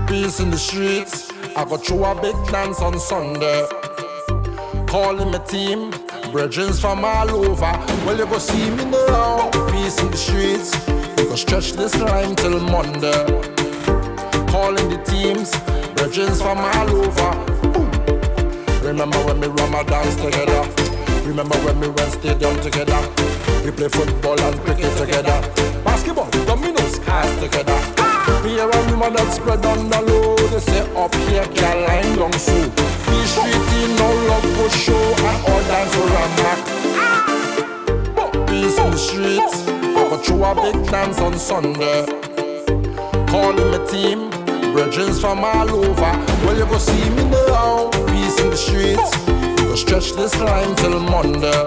Peace in the streets. I got through a big dance on Sunday. Calling my team, brethrens from all over. Well, you go see me now. Peace in the streets. We go stretch this line till Monday. Calling the teams, brethrens from all over. Remember when we Ramadans together? Remember when we went stadium together? We play football and cricket together. Basketball, dominoes, cars together. We hear a rumor that spread on the low. They say up here, Caroline long so. We street in no love go show and all dance around back. Peace in the streets. I go through a big dance on Sunday. Calling my team, brethrens from all over. Well, you go see me now. Peace in the streets. We go stretch this line till Monday.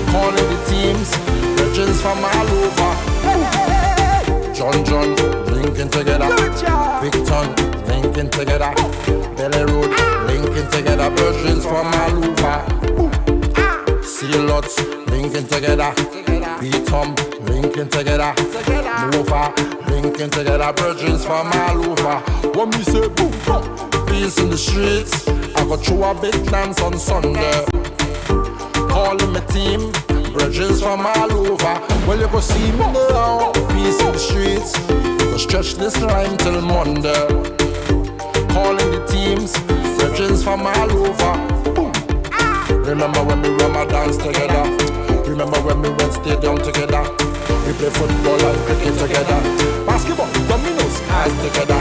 Calling the teams, brethrens from all over. John, linking together. Big Ton, linking together. Belly Road, linking together. Brethrens from all over. Sea Lots, linking together. P-Tom, linking together. Nova, linking together. Brethrens from all over. When we say boom, peace in the streets. I got through a big dance on Sunday. Calling my team, brethrens from all over. Well, you go see me now. Peace in the streets. Go stretch this line till Monday. Calling the teams, brethrens from all over. Remember when we Ramadans together? Remember when we went stadium together? We play football and cricket together. Basketball, dominoes, cars together.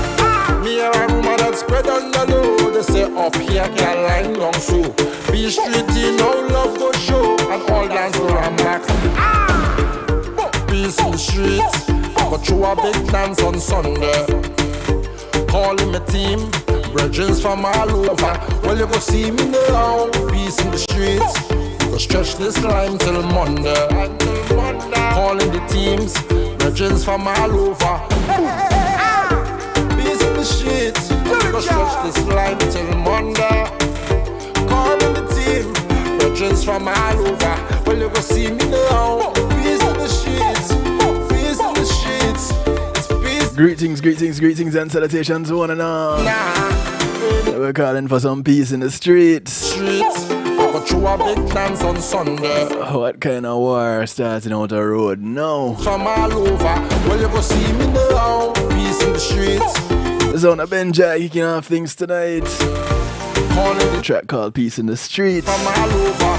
Me hear a rumor that spread on the low. They say up here, Caroline long so. Be street in no love go show and all dance around back. Peace in the streets. I got through a big dance on Sunday. Calling my team, brethrens from all over. Well, you go see me now. Peace in the streets. We go stretch this line till Monday. Calling the teams, brethrens from all over. Peace in the streets. We go stretch this line till Monday. Calling the team, brethrens from all over. Well, you go see me now. Peace in the streets. Peace in the streets. It's peace. Greetings and salutations one and all. We're calling for some peace in the streets. I got through a big dance on Sunday. What kind of war starting out the road now? From all over. Well, you go see me now. Peace in the streets. The Zone of Benja kicking off things tonight. Calling the track called Peace in the Streets. From all over.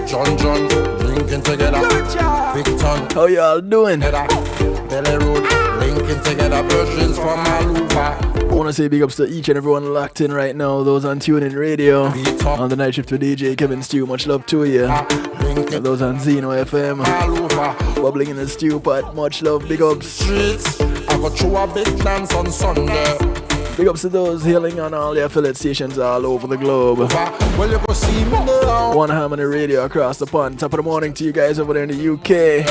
John, linking together. Big Ton. How y'all doing? Belly Road, linking together. Brethrens from all over. I want to say big ups to each and everyone locked in right now. Those on TuneIn Radio. On the night shift with DJ Kevin Stew. Much love to you. And those on Zeno FM. Bubbling in the stew pot. Much love. Big ups. Streets. I got through a big dance on Sunday. Big ups to those hailing on all the affiliate stations all over the globe. Well, you go see me now. One Harmony Radio across the pond. Top of the morning to you guys over there in the UK.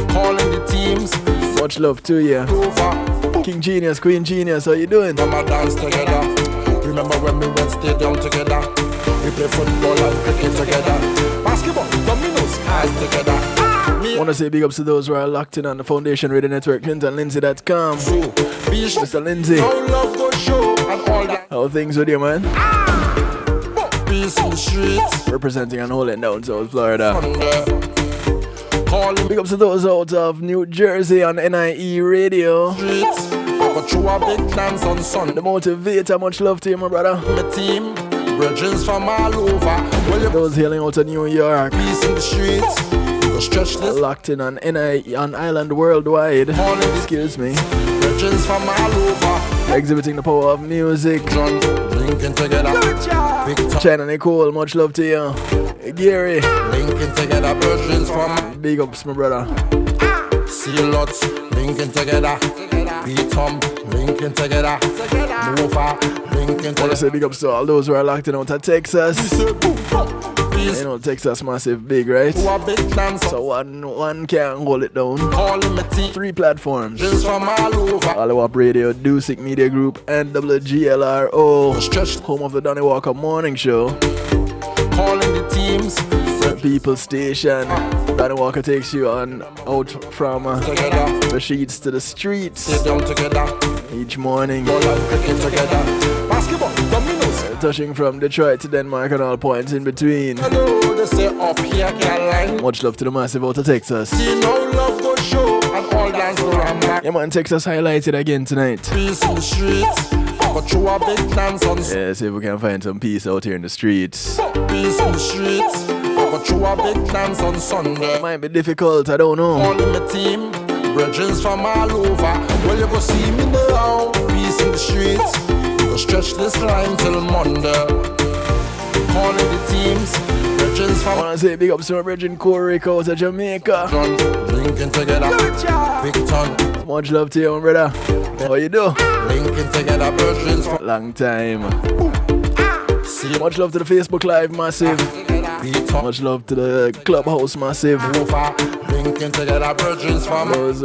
Calling the teams. Much love to you. King Genius, Queen Genius, how you doing? Dance together. Remember when we went stadium together? We play football and cricket together. Basketball, dominoes, cars together. I want to say big ups to those who are locked in on the Foundation Radio Network, ClintonLindsay.com. Mr. Lindsay, how things with you, man? Peace in the streets. Representing and holding down South Florida. Big ups to those out of New Jersey on NIE Radio. The Motivator, much love to you, my brother. My team, brethrens from all over. Those hailing out of New York. Peace in the streets. Stretch this. Locked in on NIE on Island Worldwide. Excuse me. Brethrens from all over. Exhibiting the power of music. John, linking together. China Nicole, much love to you. Gary, linking together. Brethrens from. Big ups, my brother. Sea Lots, linking together. P-Tom, linking together. Nova, linking together. I want to say big ups to all those who are locked in out of Texas. You know, Texas massive big, right? So one can't hold it down. 3 platforms. All Up Radio, Dusic Media Group, and WGLRO, home of the Donnie Walker Morning Show. Calling the teams, People Station. Danny Walker takes you on out from the sheets to the streets each morning. Touching from Detroit to Denmark and all points in between. Much love to the massive out of Texas. Yeah man, Texas highlighted again tonight. Peace in the streets. Yeah, see if we can find some peace out here in the streets. Peace in the streets. Big plans on Sunday. Might be difficult, I don't know. Calling my team, brethren from all over. Well, you go see me now. Peace in the streets. Go stretch this line till Monday. Calling the teams, brethren from. I wanna say big ups to my brethren Corey out of Jamaica. Linking together, big ton. Much love to you, brother. How you do? Linking together, brethren from. Long time. Much love to the Facebook Live massive. Much love to the Clubhouse massive. Those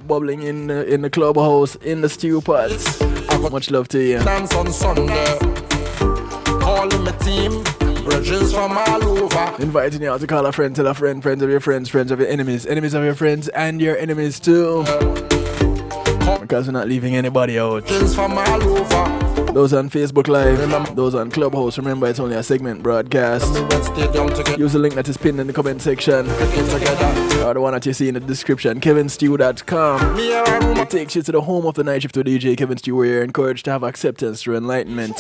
bubbling in the Clubhouse, in the stew pots. Much love to you. Dance on Sunday. Calling my team, brethren from all over. Inviting you out to call a friend, tell a friend, friends of your friends, friends of your enemies, enemies of your friends, and your enemies too. Because we're not leaving anybody out. From all over. Those on Facebook Live, those on Clubhouse, remember it's only a segment broadcast. Use the link that is pinned in the comment section, or the one that you see in the description, kevinstew.com. It takes you to the home of the night shift with DJ Kevin Stew, where you're encouraged to have acceptance through enlightenment.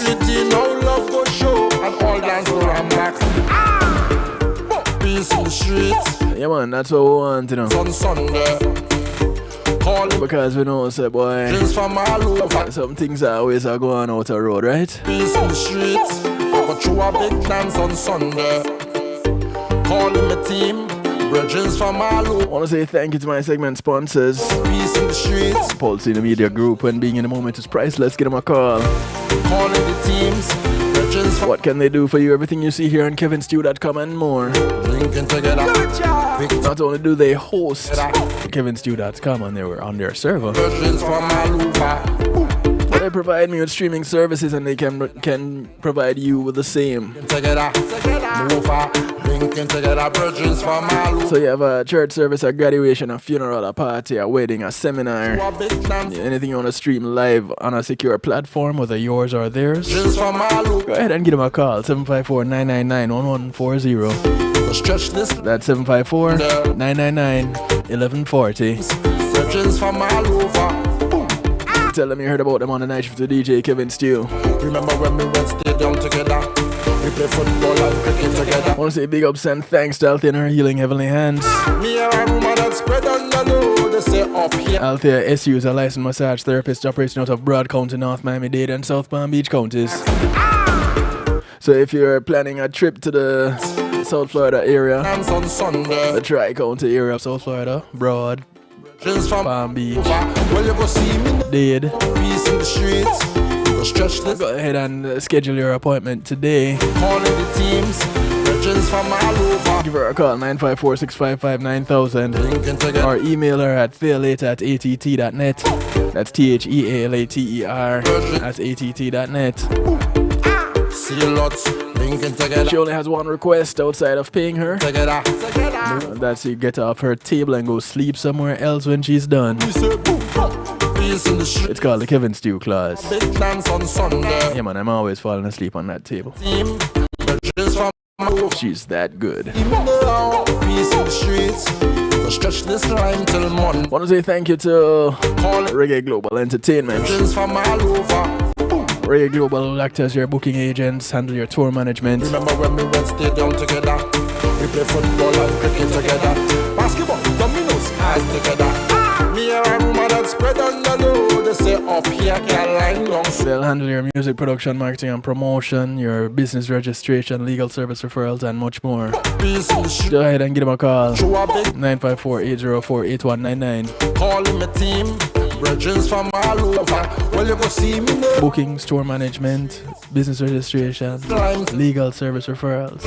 Yeah man, that's what we want, you know. Because we know, say boy, some things are always going out the road, right? Peace in the streets. I got through a big plans on Sunday. Calling my team, brethren from all over. I want to say thank you to my segment sponsors. Peace in the streets. Pulse in the Media Group, when being in the moment is priceless. Give them a call. Calling the teams. What can they do for you? Everything you see here on kevinstew.com and more. Not only do they host kevinstew.com on their server, but they provide me with streaming services, and they can provide you with the same. So you have a church service, a graduation, a funeral, a party, a wedding, a seminar, anything you want to stream live on a secure platform, whether yours or theirs, go ahead and give them a call. 754-999-1140. That's 754-999-1140. Tell them you heard about them on the night shift with DJ Kevin Stew. Remember when we went stadium together? We play football and cricket together. I want to say big ups and thanks to Althea and her healing heavenly hands. Me and a woman that spread on the load, they say up here. Althea SU is a licensed massage therapist operating out of Broad County, North Miami-Dade and South Palm Beach counties. So if you're planning a trip to the South Florida area, the Tri-County area of South Florida, Broad, Palm Beach, Dade, go ahead and schedule your appointment today. Give her a call, 954-655-9000, or email her at thealater@att.net. That's THEALATER at att.net. She only has one request outside of paying her. That's you get off her table and go sleep somewhere else when she's done. It's called the Kevin Stew clause. Yeah man, I'm always falling asleep on that table. She's that good. Want to say thank you to Reggae Global Entertainment. Reggae Global act as your booking agents, handle your tour management. Remember when we went stadium together? We play football and cricket together. Basketball, dominoes, eyes together. Me and a woman that spread on the load, they say up here can't line long. They'll handle your music production, marketing and promotion, your business registration, legal service referrals and much more. Go ahead and give them a call. 954-804-8199. Calling my team. From all over. Well, you go see me now. Booking, store management, business registration, legal service referrals,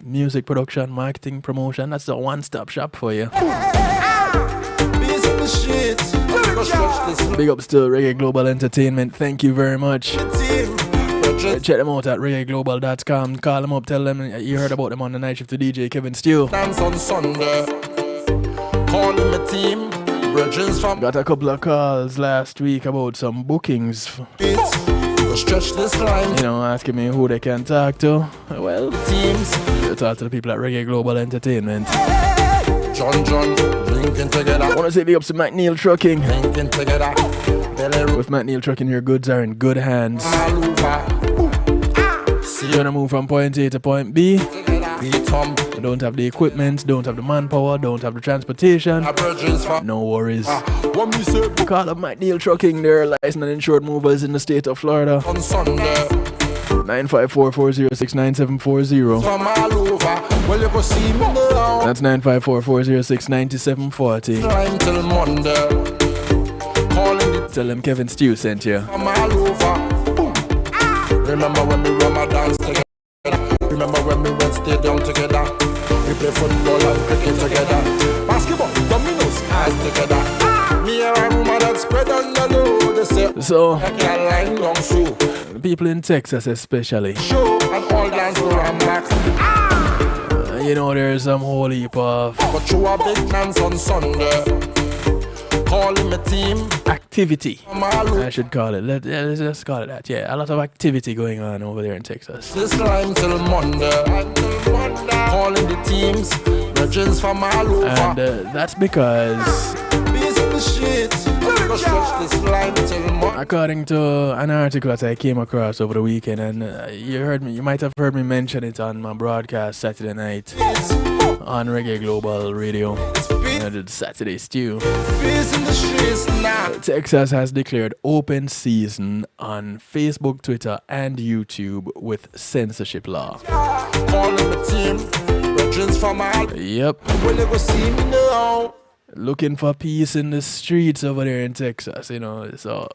music production, marketing, promotion. That's the one-stop shop for you. Big ups to Reggae Global Entertainment. Thank you very much. Check them out at reggaeglobal.com. Call them up, tell them you heard about them on the night shift to DJ Kevin Steele. Dance on Sunday. Calling my team. Bridges from. Got a couple of calls last week about some bookings. Stretch this line. You know, asking me who they can talk to. Well, Teams. you talk to the people at Reggae Global Entertainment. John, drinking together. I want to say the ups to McNeil Trucking. Drinking together. With McNeil Trucking, your goods are in good hands. You're gonna move from point A to point B. You don't have the equipment, don't have the manpower, don't have the transportation. No worries. Call up McNeil Trucking, they're licensed and insured movers in the state of Florida. 954-406-9740. That's 954-406-9740. Tell them Kevin Stew sent you. Remember when we run my dance together? Remember when we went stay down together? We play football and cricket together. Basketball, dominoes, cars together. Me and my woman that spread on the low. They say, so, I can't line long so. people in Texas especially. Show and all dance to Ramax. You know, there's some whole heap of But you a big dance on Sunday. Calling my team. activity, I should call it. Let's just call it that. Yeah, a lot of activity going on over there in Texas. This time till Monday. Calling the teams. Legends from all over. And that's because, according to an article that I came across over the weekend, and you might have heard me mention it on my broadcast Saturday night on Reggae Global Radio. The Saturday Stew. Texas has declared open season on Facebook, Twitter, and YouTube with censorship law. Yep. Looking for peace in the streets over there in Texas, you know, so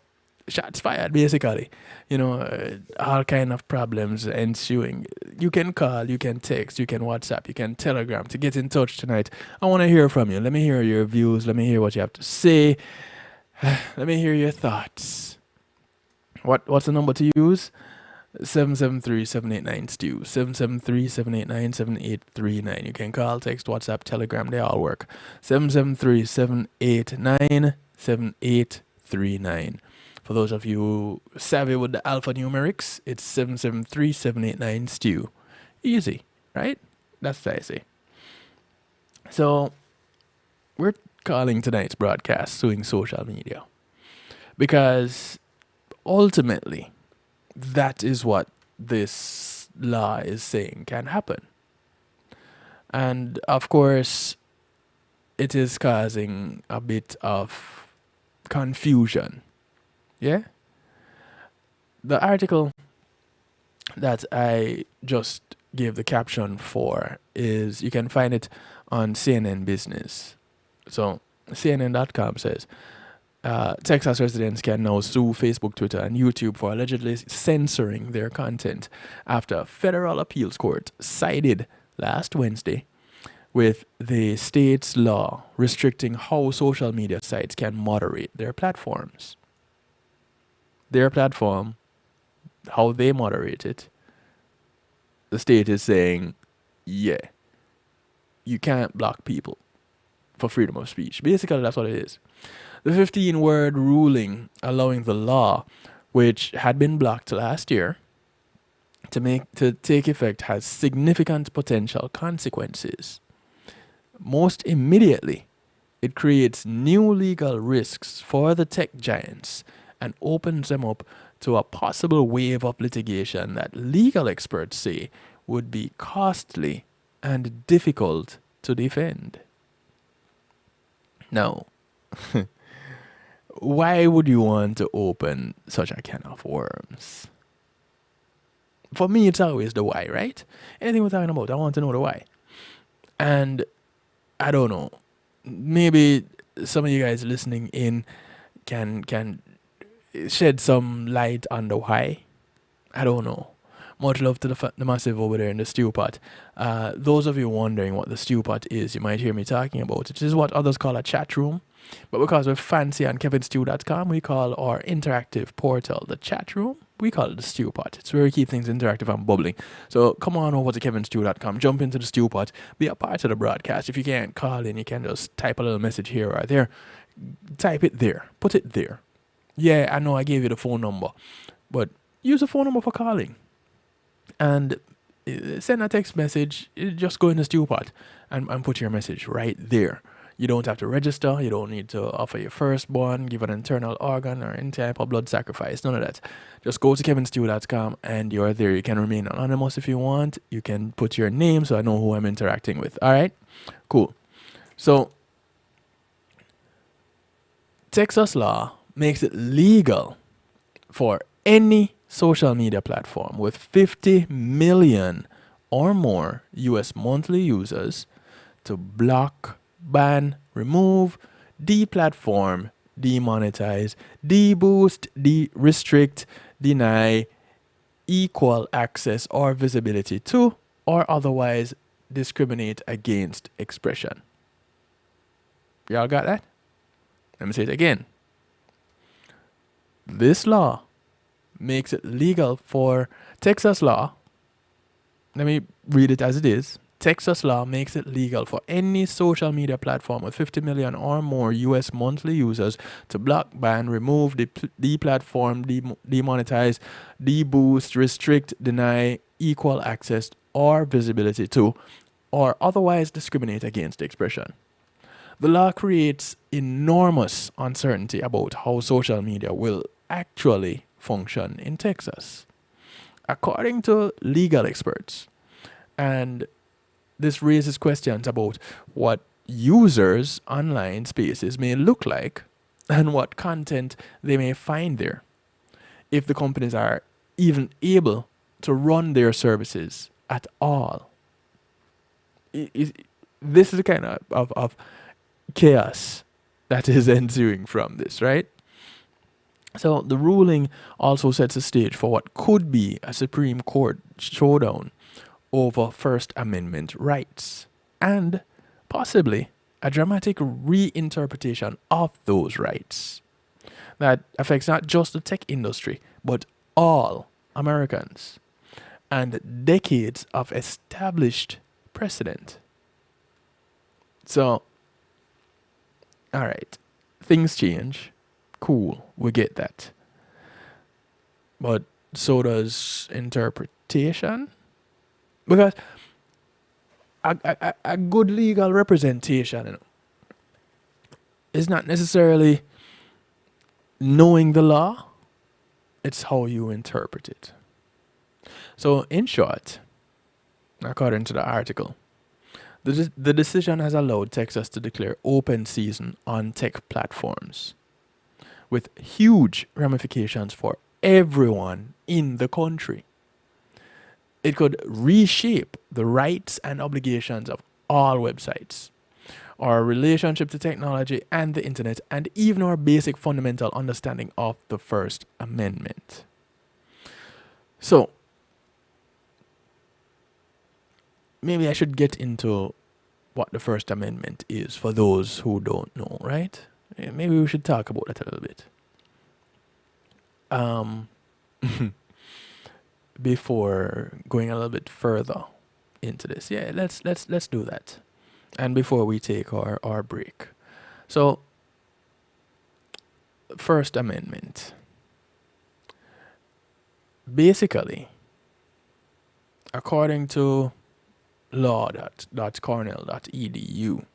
shots fired basically. You know, all kind of problems ensuing. You can call, you can text, you can WhatsApp, you can Telegram to get in touch tonight. I want to hear from you. Let me hear your views. Let me hear what you have to say. Let me hear your thoughts. What's the number to use? 773-789-STEW. 773-789-7839. You can call, text, WhatsApp, Telegram. They all work. 773-789-7839. For those of you savvy with the alphanumerics, it's 773-789-STEW. Easy, right? That's what I say. So, we're calling tonight's broadcast Suing Social Media. Because, ultimately, that is what this law is saying can happen. And, of course, it is causing a bit of confusion. Yeah? The article that I just gave the caption for is, you can find it on CNN Business. So, CNN.com says, Texas residents can now sue Facebook, Twitter, and YouTube for allegedly censoring their content after a federal appeals court sided last Wednesday with the state's law restricting how social media sites can moderate their platforms. Their platform, how they moderate it, the state is saying, yeah, you can't block people for freedom of speech. Basically, that's what it is. The 15-word ruling allowing the law, which had been blocked last year, to take effect has significant potential consequences. Most immediately, it creates new legal risks for the tech giants and opens them up to a possible wave of litigation that legal experts say would be costly and difficult to defend. Now, why would you want to open such a can of worms? For me, it's always the why, right? Anything we're talking about, I want to know the why. And I don't know. Maybe some of you guys listening in can shed some light on the why. I don't know. Much love to the massive over there in the stew pot. Those of you wondering what the stew pot is, you might hear me talking about it. This is what others call a chat room. But because we're fancy on kevinstew.com, we call our interactive portal the chat room. we call it the stew pot. It's where we keep things interactive and bubbling. So come on over to kevinstew.com, jump into the stew pot, be a part of the broadcast. If you can't call in, you can just type a little message here or there. Type it there. Put it there. Yeah, I know I gave you the phone number, but use the phone number for calling. And send a text message. Just go in the stew pot and put your message right there. You don't have to register. You don't need to offer your firstborn, give an internal organ, or any type of blood sacrifice. None of that. Just go to kevinstew.com and you're there. You can remain anonymous if you want. You can put your name so I know who I'm interacting with. All right? Cool. So, Texas law makes it legal for any social media platform with 50 million or more US monthly users to block, ban, remove, deplatform, demonetize, deboost, restrict, deny, equal access or visibility to, or otherwise discriminate against expression. Y'all got that? Let me say it again. This law makes it legal for Texas law. Let me read it as it is. Texas law makes it legal for any social media platform with 50 million or more US monthly users to block, ban, remove, deplatform, demonetize, deboost, restrict, deny, equal access or visibility to, or otherwise discriminate against expression. The law creates enormous uncertainty about how social media will actually function in Texas. According to legal experts, and this raises questions about what users' online spaces may look like and what content they may find there, if the companies are even able to run their services at all. This is the kind of chaos that is ensuing from this, right? So the ruling also sets the stage for what could be a Supreme Court showdown over First Amendment rights and possibly a dramatic reinterpretation of those rights that affects not just the tech industry but all Americans and decades of established precedent. So, all right, things change. Cool, we get that. But so does interpretation. Because a good legal representation is not necessarily knowing the law, it's how you interpret it. So, in short, according to the article, the decision has allowed Texas to declare open season on tech platforms, with huge ramifications for everyone in the country. It could reshape the rights and obligations of all websites, our relationship to technology and the internet, and even our basic fundamental understanding of the First Amendment. So, maybe I should get into what the First Amendment is for those who don't know, right? Maybe we should talk about that a little bit. Before going a little bit further into this. Yeah, let's do that. And before we take our break. So, First Amendment. Basically, according to law.cornell.edu,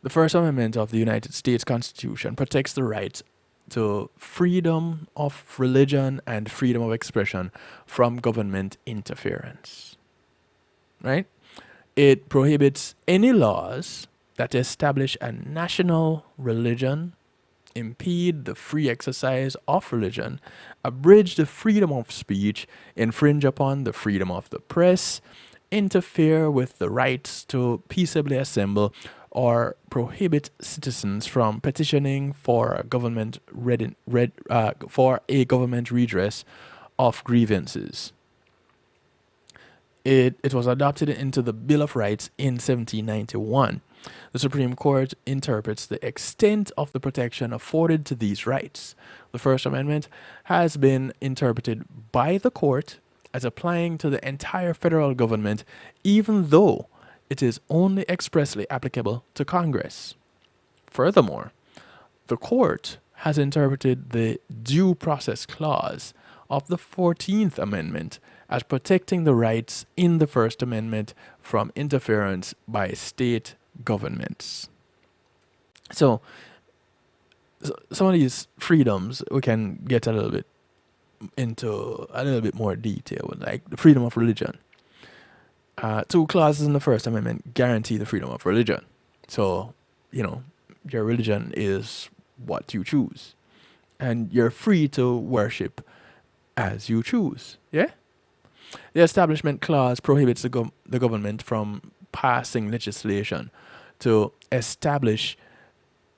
the First Amendment of the United States Constitution protects the rights to freedom of religion and freedom of expression from government interference. Right? It prohibits any laws that establish a national religion, impede the free exercise of religion, abridge the freedom of speech, infringe upon the freedom of the press, interfere with the rights to peaceably assemble, or prohibit citizens from petitioning for a government redress of grievances. It was adopted into the Bill of Rights in 1791 The Supreme Court interprets the extent of the protection afforded to these rights. The First Amendment has been interpreted by the court as applying to the entire federal government, even though it is only expressly applicable to Congress. Furthermore, the court has interpreted the Due Process Clause of the 14th Amendment as protecting the rights in the First Amendment from interference by state governments. So some of these freedoms we can get a little bit into a little bit more detail, like the freedom of religion. Two clauses in the First Amendment guarantee the freedom of religion. So, your religion is what you choose, and you're free to worship as you choose. Yeah. The Establishment Clause prohibits the government from passing legislation to establish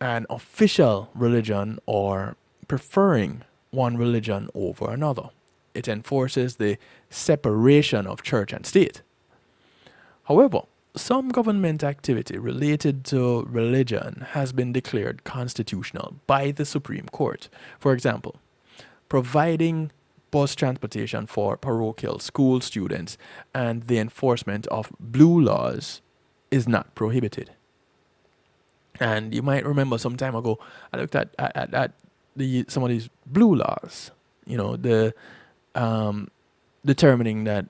an official religion or preferring one religion over another. It enforces the separation of church and state. However, some government activity related to religion has been declared constitutional by the Supreme Court. For example, providing bus transportation for parochial school students and the enforcement of blue laws is not prohibited. And you might remember some time ago, I looked at some of these blue laws, the determining that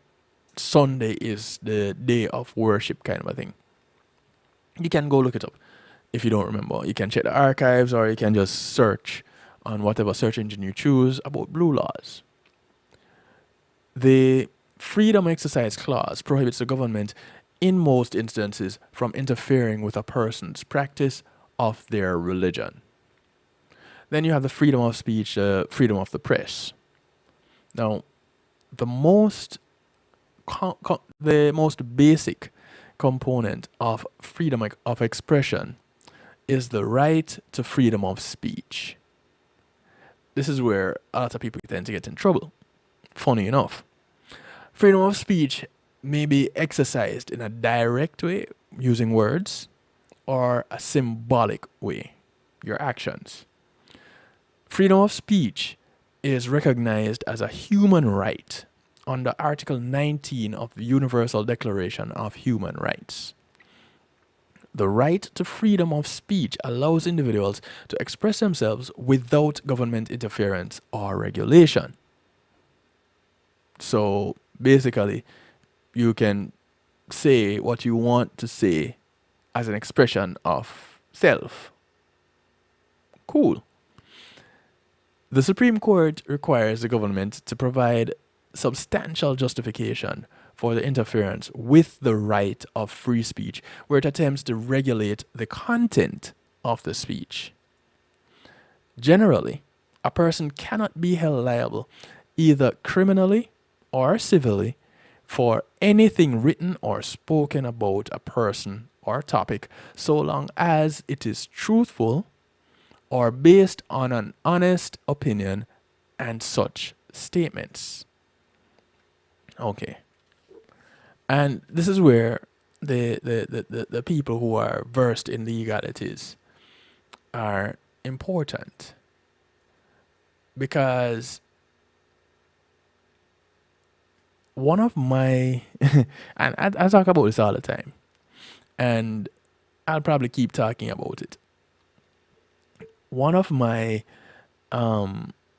Sunday is the day of worship kind of a thing. You can go look it up if you don't remember. You can check the archives, or you can just search on whatever search engine you choose about blue laws. The Freedom Exercise Clause prohibits the government in most instances from interfering with a person's practice of their religion. Then you have the freedom of speech, freedom of the press. Now, the most basic component of freedom of expression is the right to freedom of speech. This is where a lot of people tend to get in trouble. Funny enough, freedom of speech may be exercised in a direct way, using words, or a symbolic way, your actions. Freedom of speech is recognized as a human right under Article 19 of the Universal Declaration of Human Rights. The right to freedom of speech allows individuals to express themselves without government interference or regulation. So basically, you can say what you want to say as an expression of self. Cool. The Supreme Court requires the government to provide substantial justification for the interference with the right of free speech, where it attempts to regulate the content of the speech. Generally, a person cannot be held liable either criminally or civilly for anything written or spoken about a person or topic, so long as it is truthful or based on an honest opinion and such statements. Okay. And this is where the people who are versed in legalities are important, because one of my and I talk about this all the time, and I'll probably keep talking about it. One of my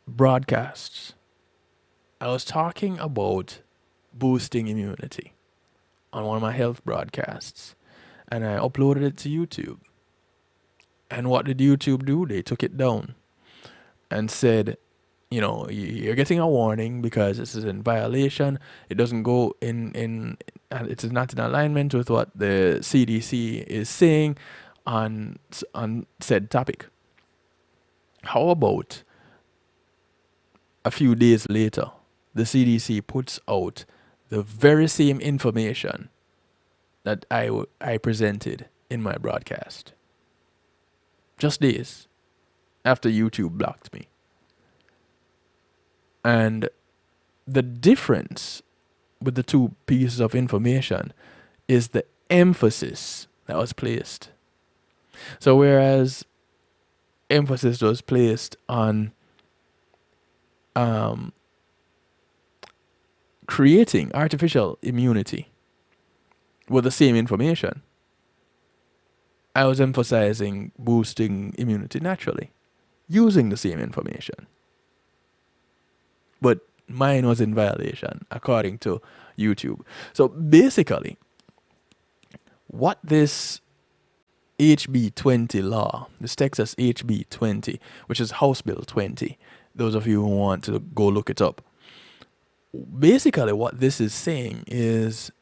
broadcasts, I was talking about boosting immunity on one of my health broadcasts, and I uploaded it to YouTube. And what did YouTube do? They took it down and said, you're getting a warning because this is in violation. It doesn't go in it is not in alignment with what the CDC is saying on said topic. How about a few days later, the CDC puts out the very same information that I presented in my broadcast, just days after YouTube blocked me. And the difference with the two pieces of information is the emphasis that was placed So whereas emphasis was placed on creating artificial immunity with the same information, I was emphasizing boosting immunity naturally using the same information. But mine was in violation according to YouTube. So basically, what this HB 20 law, this Texas HB 20, which is House Bill 20, those of you who want to go look it up, basically what this is saying is,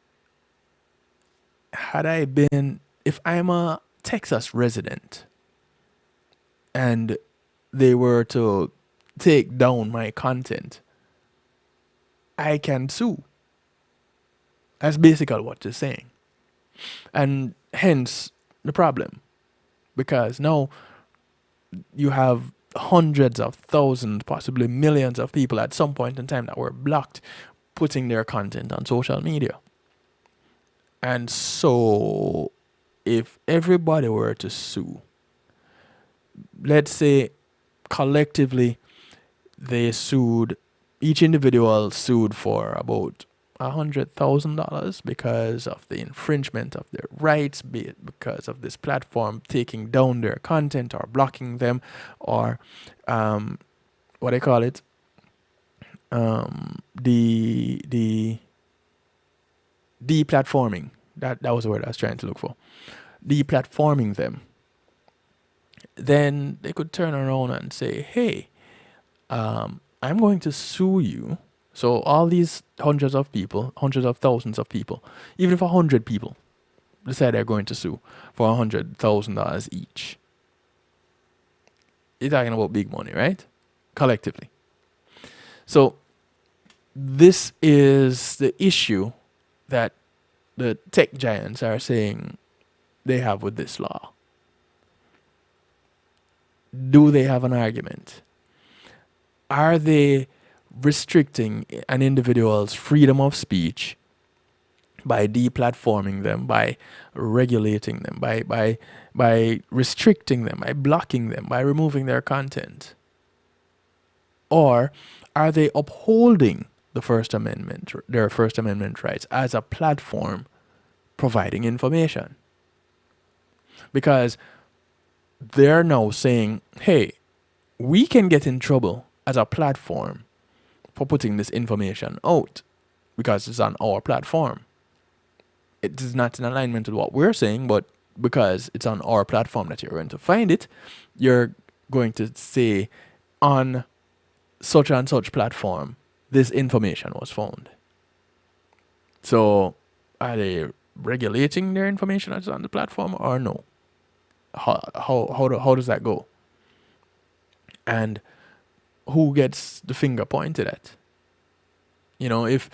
if I'm a Texas resident and they were to take down my content, I can sue. That's basically what it's saying. And hence the problem. Because now you have hundreds of thousands, possibly millions of people at some point in time that were blocked putting their content on social media. And so if everybody were to sue, let's say collectively they sued, each individual sued for about $100,000 because of the infringement of their rights, be it because of this platform taking down their content or blocking them, or what I call it, the deplatforming. That was the word I was trying to look for. Deplatforming them. Then they could turn around and say, hey, I'm going to sue you. So all these hundreds of people, hundreds of thousands of people, even if 100 people decide they're going to sue for $100,000 each. You're talking about big money, right? Collectively. So this is the issue that the tech giants are saying they have with this law. Do they have an argument? Are they restricting an individual's freedom of speech by deplatforming them, by regulating them, by restricting them, by blocking them, by removing their content? Or are they upholding the First Amendment, their First Amendment rights as a platform providing information? Because they're now saying, hey, we can get in trouble as a platform for putting this information out because it's on our platform. It is not in alignment with what we're saying, but because it's on our platform that you're going to find it, you're going to say on such and such platform, this information was found. So are they regulating their information that's on the platform or no? How does that go? And who gets the finger pointed at? You know, if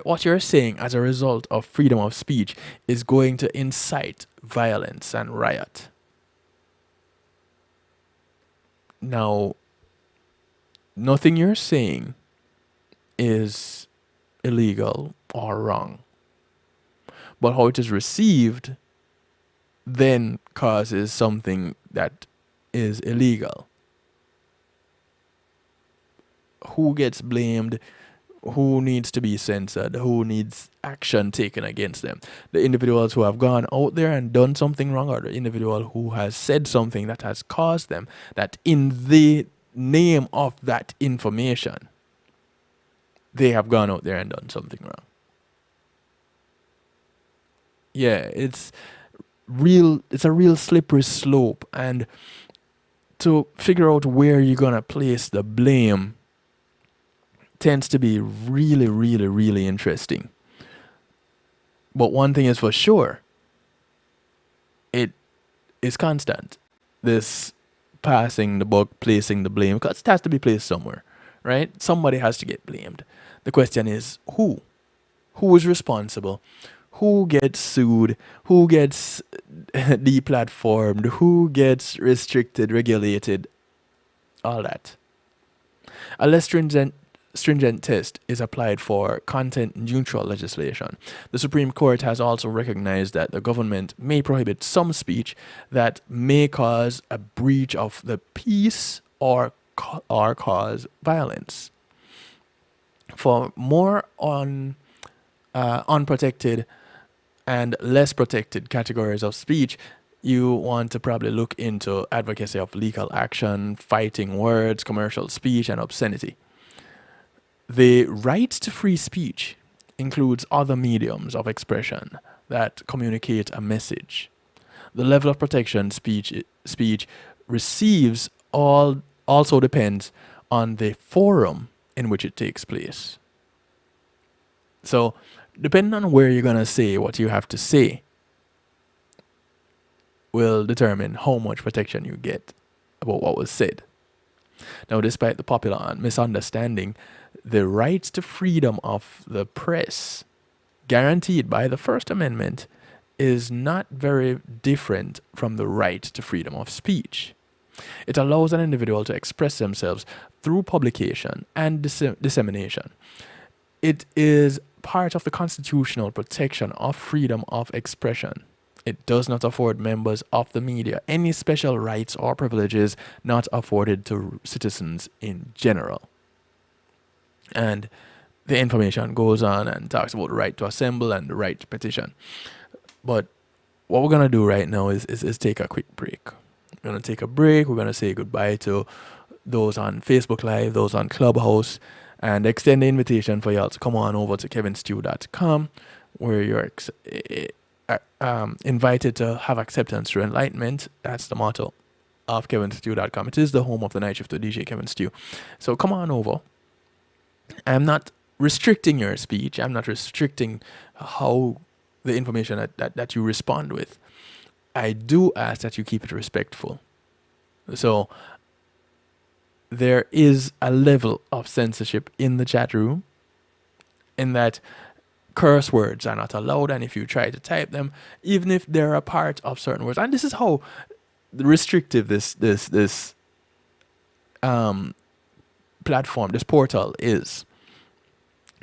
what you're saying as a result of freedom of speech is going to incite violence and riot. Now, nothing you're saying is illegal or wrong. But how it is received then causes something that is illegal. Who gets blamed? Who needs to be censored? Who needs action taken against them? The individuals who have gone out there and done something wrong, or the individual who has said something that has caused them, that in the name of that information, they have gone out there and done something wrong. Yeah, it's a real slippery slope, and to figure out where you're gonna place the blame tends to be really, really, really interesting. But one thing is for sure, it is constant. This passing the buck, placing the blame, because it has to be placed somewhere, right? Somebody has to get blamed. The question is who? Who is responsible? Who gets sued? Who gets deplatformed? Who gets restricted, regulated? All that. A less stringent stringent test is applied for content-neutral legislation. The Supreme Court has also recognized that the government may prohibit some speech that may cause a breach of the peace or cause violence. For more on unprotected and less protected categories of speech, you want to probably look into advocacy of legal action, fighting words, commercial speech, and obscenity. The right to free speech includes other mediums of expression that communicate a message. The level of protection speech receives also depends on the forum in which it takes place. So, depending on where you're going to say what you have to say will determine how much protection you get about what was said. Now, despite the popular misunderstanding, the right to freedom of the press guaranteed by the First Amendment is not very different from the right to freedom of speech. It allows an individual to express themselves through publication and dissemination. It is part of the constitutional protection of freedom of expression. It does not afford members of the media any special rights or privileges not afforded to citizens in general. And the information goes on and talks about the right to assemble and the right to petition. But what we're going to do right now is take a quick break. We're going to take a break. We're going to say goodbye to those on Facebook Live, those on Clubhouse, and extend the invitation for y'all to come on over to kevinstew.com, where you're invited to have acceptance through enlightenment. That's the motto of kevinstew.com. It is the home of the night shift to DJ Kevin Stew. So come on over. I'm not restricting your speech. I'm not restricting how the information that you respond with. I do ask that you keep it respectful. So there is a level of censorship in the chat room, in that curse words are not allowed, and if you try to type them, even if they're a part of certain words, and this is how restrictive this platform, this portal is.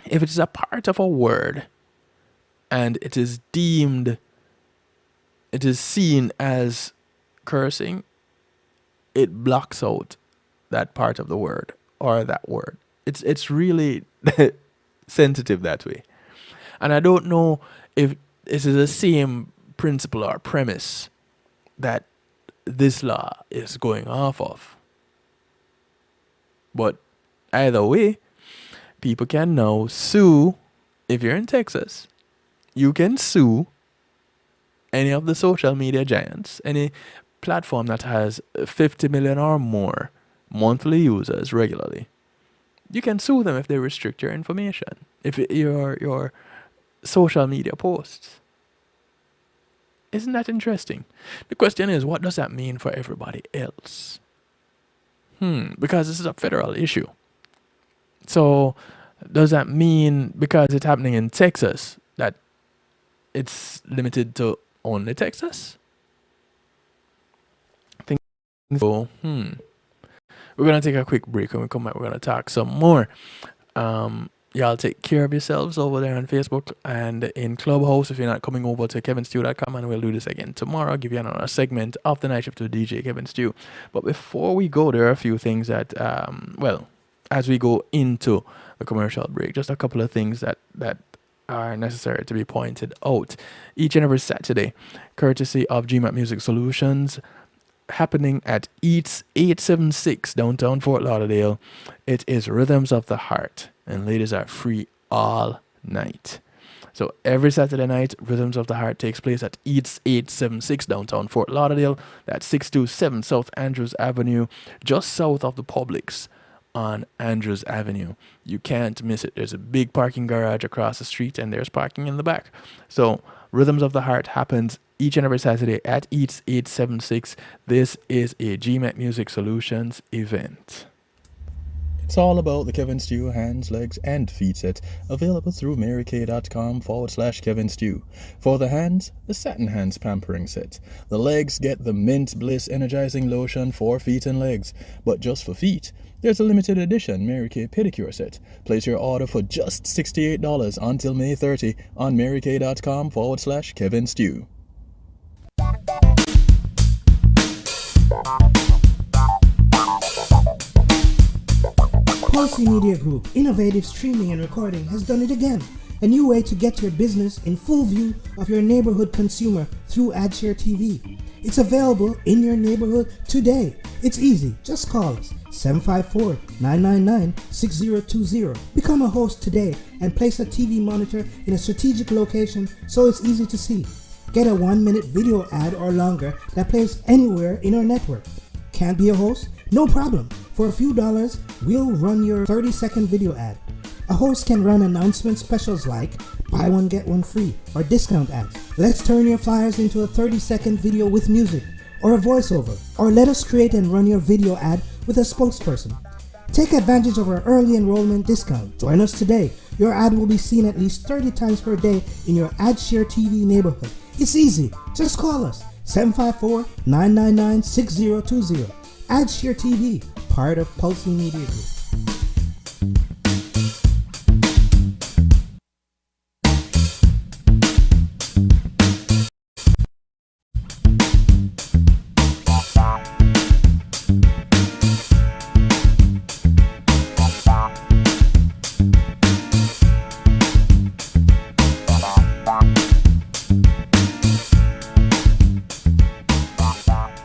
If it is a part of a word and it is deemed, it is seen as cursing, it blocks out that part of the word or that word. It's really sensitive that way. And I don't know if this is the same principle or premise that this law is going off of. But either way, people can now sue. If you're in Texas, you can sue any of the social media giants, any platform that has 50 million or more monthly users regularly. You can sue them if they restrict your information, if your social media posts. Isn't that interesting? The question is, what does that mean for everybody else? Because this is a federal issue. So does that mean because it's happening in Texas that it's limited to only Texas? I think so. We're going to take a quick break. When we come back, we're going to talk some more. Y'all take care of yourselves over there on Facebook and in Clubhouse if you're not coming over to kevinstew.com, and we'll do this again tomorrow. I'll give you another segment of the night shift with DJ Kevin Stew. But before we go, there are a few things that, as we go into the commercial break, just a couple of things that are necessary to be pointed out. Each and every Saturday, courtesy of GMAT Music Solutions, happening at Eats 876 downtown Fort Lauderdale. It is Rhythms of the Heart, and ladies are free all night. So every Saturday night, Rhythms of the Heart takes place at Eats 876 downtown Fort Lauderdale. That's 627 South Andrews Avenue, just south of the Publix on Andrews Avenue. You can't miss it. There's a big parking garage across the street, and there's parking in the back. So Rhythms of the Heart happens each and every Saturday at Eats 876. This is a GMAT Music Solutions event. It's all about the Kevin Stew hands, legs, and feet set, available through marykay.com/Kevin Stew. For the hands, the Satin Hands Pampering Set. The legs get the Mint Bliss Energizing Lotion for feet and legs. But just for feet, there's a limited edition Mary Kay Pedicure Set. Place your order for just $68 until May 30 on marykay.com/Kevin Stew. Pulse Media Group, innovative streaming and recording, has done it again. A new way to get your business in full view of your neighborhood consumer through AdShare TV. It's available in your neighborhood today. It's easy. Just call us 754-999-6020. Become a host today and place a TV monitor in a strategic location so it's easy to see. Get a 1-minute video ad or longer that plays anywhere in our network. Can't be a host? No problem. For a few dollars, we'll run your 30-second video ad. A host can run announcement specials like buy one get one free or discount ads. Let's turn your flyers into a 30-second video with music or a voiceover, or let us create and run your video ad with a spokesperson. Take advantage of our early enrollment discount. Join us today. Your ad will be seen at least 30 times per day in your AdShare TV neighborhood. It's easy. Just call us 754-999-6020. AdShare TV, part of Pulse Media Group.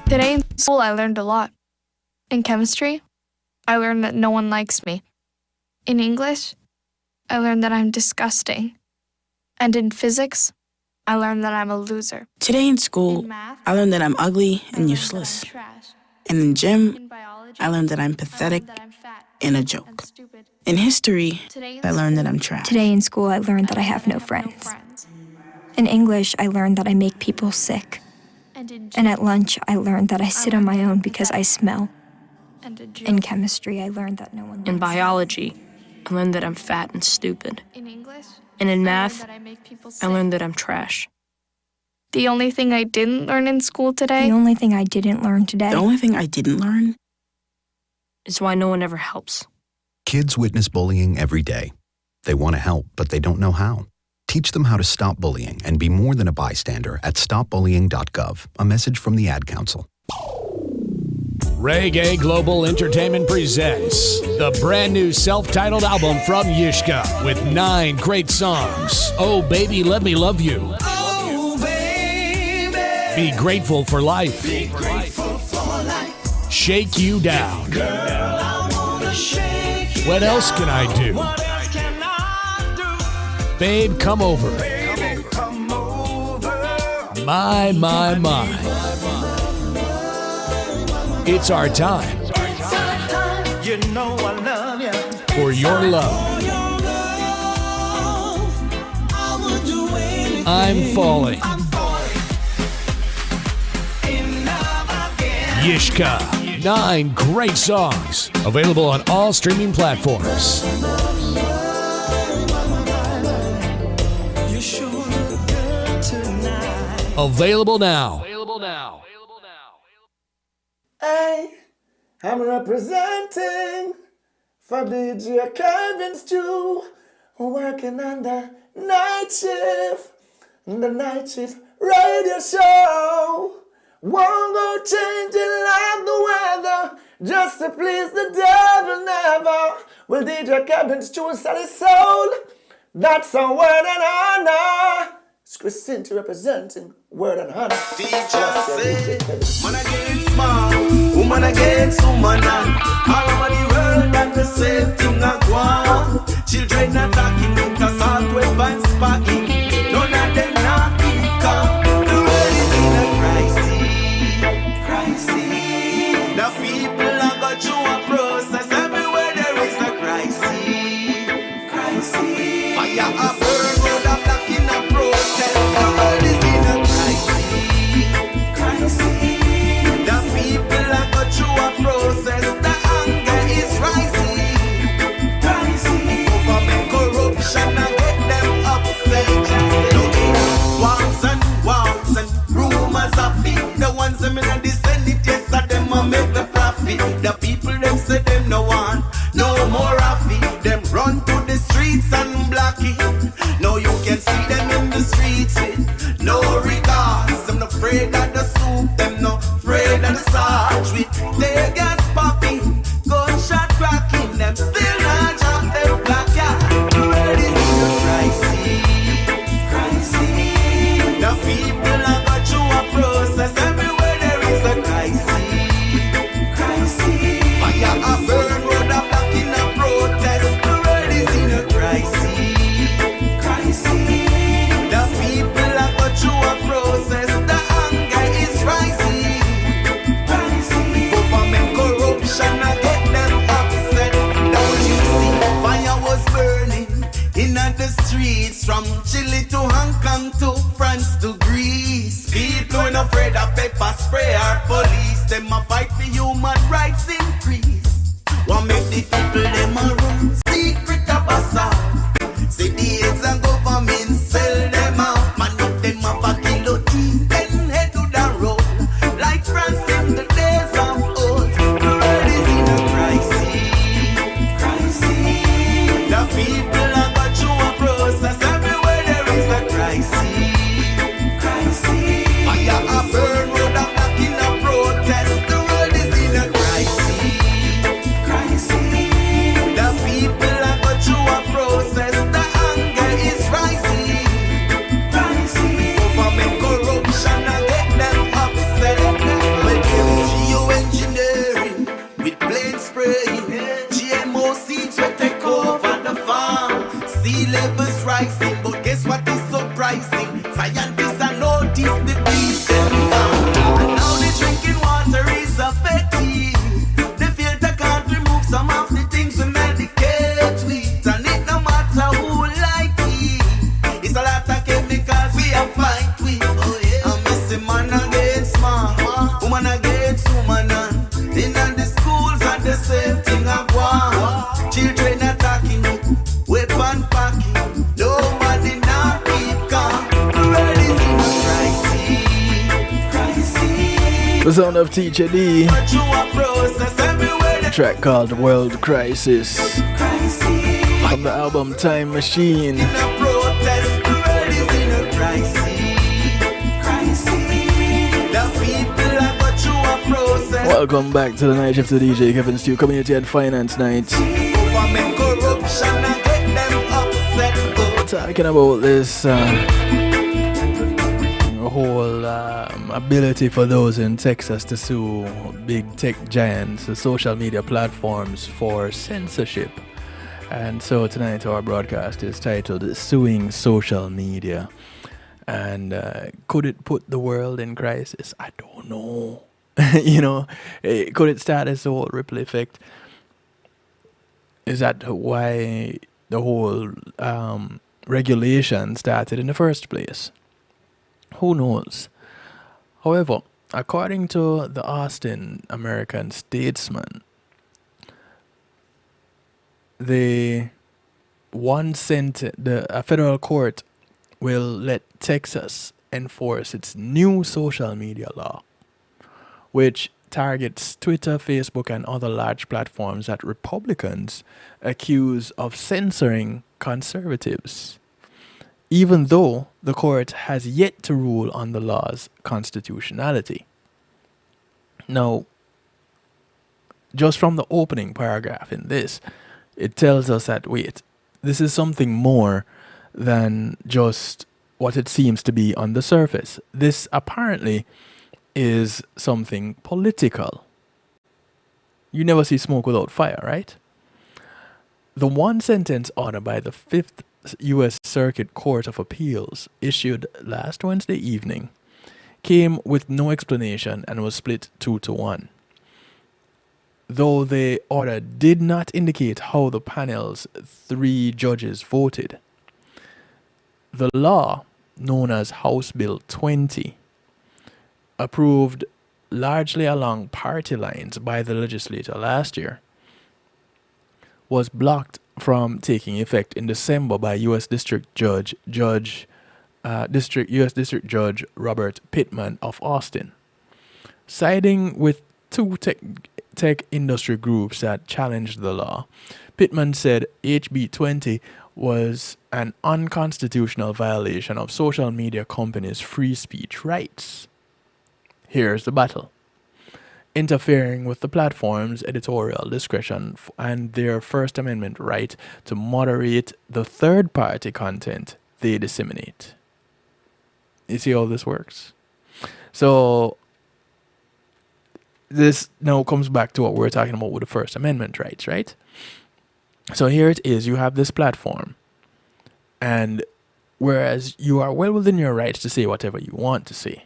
Today in school, I learned a lot. In chemistry, I learned that no one likes me. In English, I learned that I'm disgusting. And in physics, I learned that I'm a loser. Today in school, In math, I learned that I'm ugly I and learned useless. that I'm trash. And in gym, In biology, I learned that I'm I pathetic learned that I'm fat and a and joke. stupid. In history, Today in I learned that school, I'm trash. Today in school, I learned that I have no friends. In English, I learned that I make people sick. And in And gym, at lunch, I learned that I sit on my own because I smell. and a joke. In chemistry, I learned that no one In likes me. biology, I learned that I'm fat and stupid. In English, And in I math, learned that I make people I sick. learned that I'm trash. The only thing I didn't learn in school today The only thing I didn't learn today The only thing I didn't learn, Is why no one ever helps. Kids witness bullying every day. They want to help, but they don't know how. Teach them how to stop bullying and be more than a bystander at stopbullying.gov. A message from the Ad Council. Reggae Global Entertainment presents the brand new self-titled album from Yishka with 9 great songs. Oh, Baby, Let Me Love You. Oh, baby. Be Grateful for Life. Be grateful for life. Shake You Down. Girl, I wanna shake you What else can I do? What else can I do? Babe, Come Over. Baby, come over. My. It's our time You know I love you. for your love. For your love, I would do anything. I'm falling. I'm falling in love again. Yishka. 9 great songs. Available on all streaming platforms. You sure look good tonight. Available now. Hey, I'm representing for DJ Kevin Stew, working on the night shift radio show. Won't go changing like the weather, just to please the devil never. Will DJ Kevin Stew sell his soul? That's a word and honor. It's Christine representing Word and Honor. Teacher say, man against man, woman against woman, and all over the world that the same thing a go on. Children attacking, out assault, weapons sparking. None of them not become. The world is in a crisis. The people are going through a process. Everywhere there is a crisis. Fire a burn, road a black in a protest. The world is in a crisis. The people are going through a process. The anger is rising. afraid of the soup, them no afraid of the sarge. With tear gas popping, gunshot cracking, them still not drop them black cat. Ready to the crisis. The people have got through a process. Everywhere there is a crisis. Fire a burn, road a block in a protest. The world is in a crisis. The people have got through a process. The anger is rising. Government corruption, I get them upset. Don't you see? Fire was burning in the streets, from Chile to Hong Kong to France to Greece. People ain't afraid of pepper spray or police. Them a fight for human rights increase. Want make the people them a run secret of us out. See the aids and government sell them out. Man if them have a guillotine, then head to the road. Like France in the days of old. The world is in a crisis. The people have got through a process. Everywhere there is a crisis. Fire a burn, road a block in a protest. The world is in a crisis. The people have got through a process. The anger is rising. Government corruption, I get them upset. Well, geoengineering with plane spraying. GMO seeds will take over the farm. Sea levels rising, but guess what is surprising? Scientists have noticed the beast them down. And now the drinking water is affected. The filter can't remove some of the things we medicate with. And it no matter who like it. It's a lot of chemicals we are fight with. Oh yeah. I'm missing man against man, woman against woman. And in the schools and the same thing I want. Children attacking, weapon packing. Nobody now keep calm. The world is in a crisis. The sound of Teacher D. But you a process everywhere. A track called World Crisis from the album Time Machine. In a protest, the world is in a crisis. The people have got through a process. Welcome back to the night shift to DJ Kevin Stew Community and Finance Night. Government corruption, I get them upset. Talking about this whole ability for those in Texas to sue big tech giants, the social media platforms, for censorship. And so tonight our broadcast is titled Suing Social Media. And could it put the world in crisis? I don't know. You know, could it start as a whole ripple effect? Is that why the whole regulation started in the first place? Who knows? However, according to the Austin American Statesman, a federal court will let Texas enforce its new social media law, which targets Twitter, Facebook, and other large platforms that Republicans accuse of censoring conservatives, even though the court has yet to rule on the law's constitutionality. Now, just from the opening paragraph in this, it tells us that, wait, this is something more than just what it seems to be on the surface. This apparently is something political. You never see smoke without fire, right? The one-sentence order by the 5th U.S. Circuit Court of Appeals, issued last Wednesday evening, came with no explanation and was split 2-1. Though the order did not indicate how the panel's 3 judges voted. The law, known as House Bill 20, approved largely along party lines by the legislature last year, was blocked from taking effect in December by U.S. District Judge Robert Pittman of Austin, siding with 2 tech industry groups that challenged the law. Pittman said HB 20 was an unconstitutional violation of social media companies' free speech rights. Here's the battle. Interfering with the platform's editorial discretion and their First Amendment right to moderate the third-party content they disseminate. You see how this works? So this now comes back to what we were talking about with the First Amendment rights, right? So here it is. You have this platform. And whereas you are well within your rights to say whatever you want to say,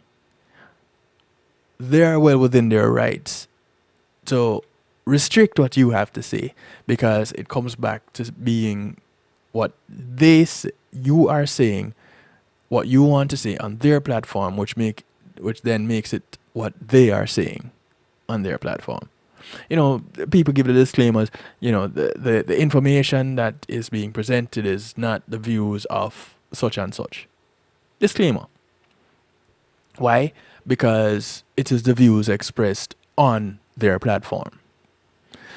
they are well within their rights to restrict what you have to say, because it comes back to being what you are saying, what you want to say on their platform, which then makes it what they are saying on their platform. You know, people give the disclaimers, you know, the information that is being presented is not the views of such and such. Disclaimer. Why? Because it is the views expressed on their platform.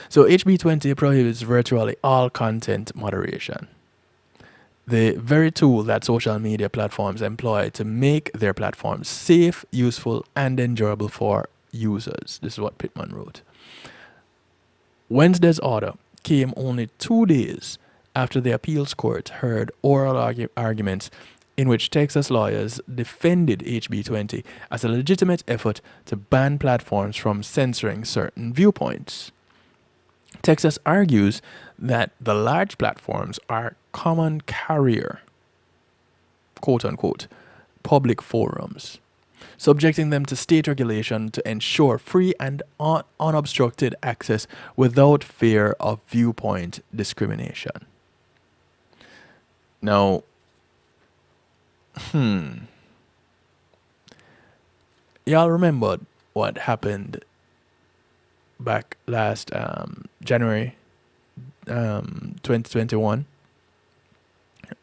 So HB 20 prohibits virtually all content moderation, the very tool that social media platforms employ to make their platforms safe, useful, and enjoyable for users. This is what Pittman wrote. Wednesday's order came only 2 days after the appeals court heard oral arguments in which Texas lawyers defended HB 20 as a legitimate effort to ban platforms from censoring certain viewpoints. Texas argues that the large platforms are common carrier, quote unquote, public forums, subjecting them to state regulation to ensure free and unobstructed access without fear of viewpoint discrimination. Now, y'all remember what happened back last January 2021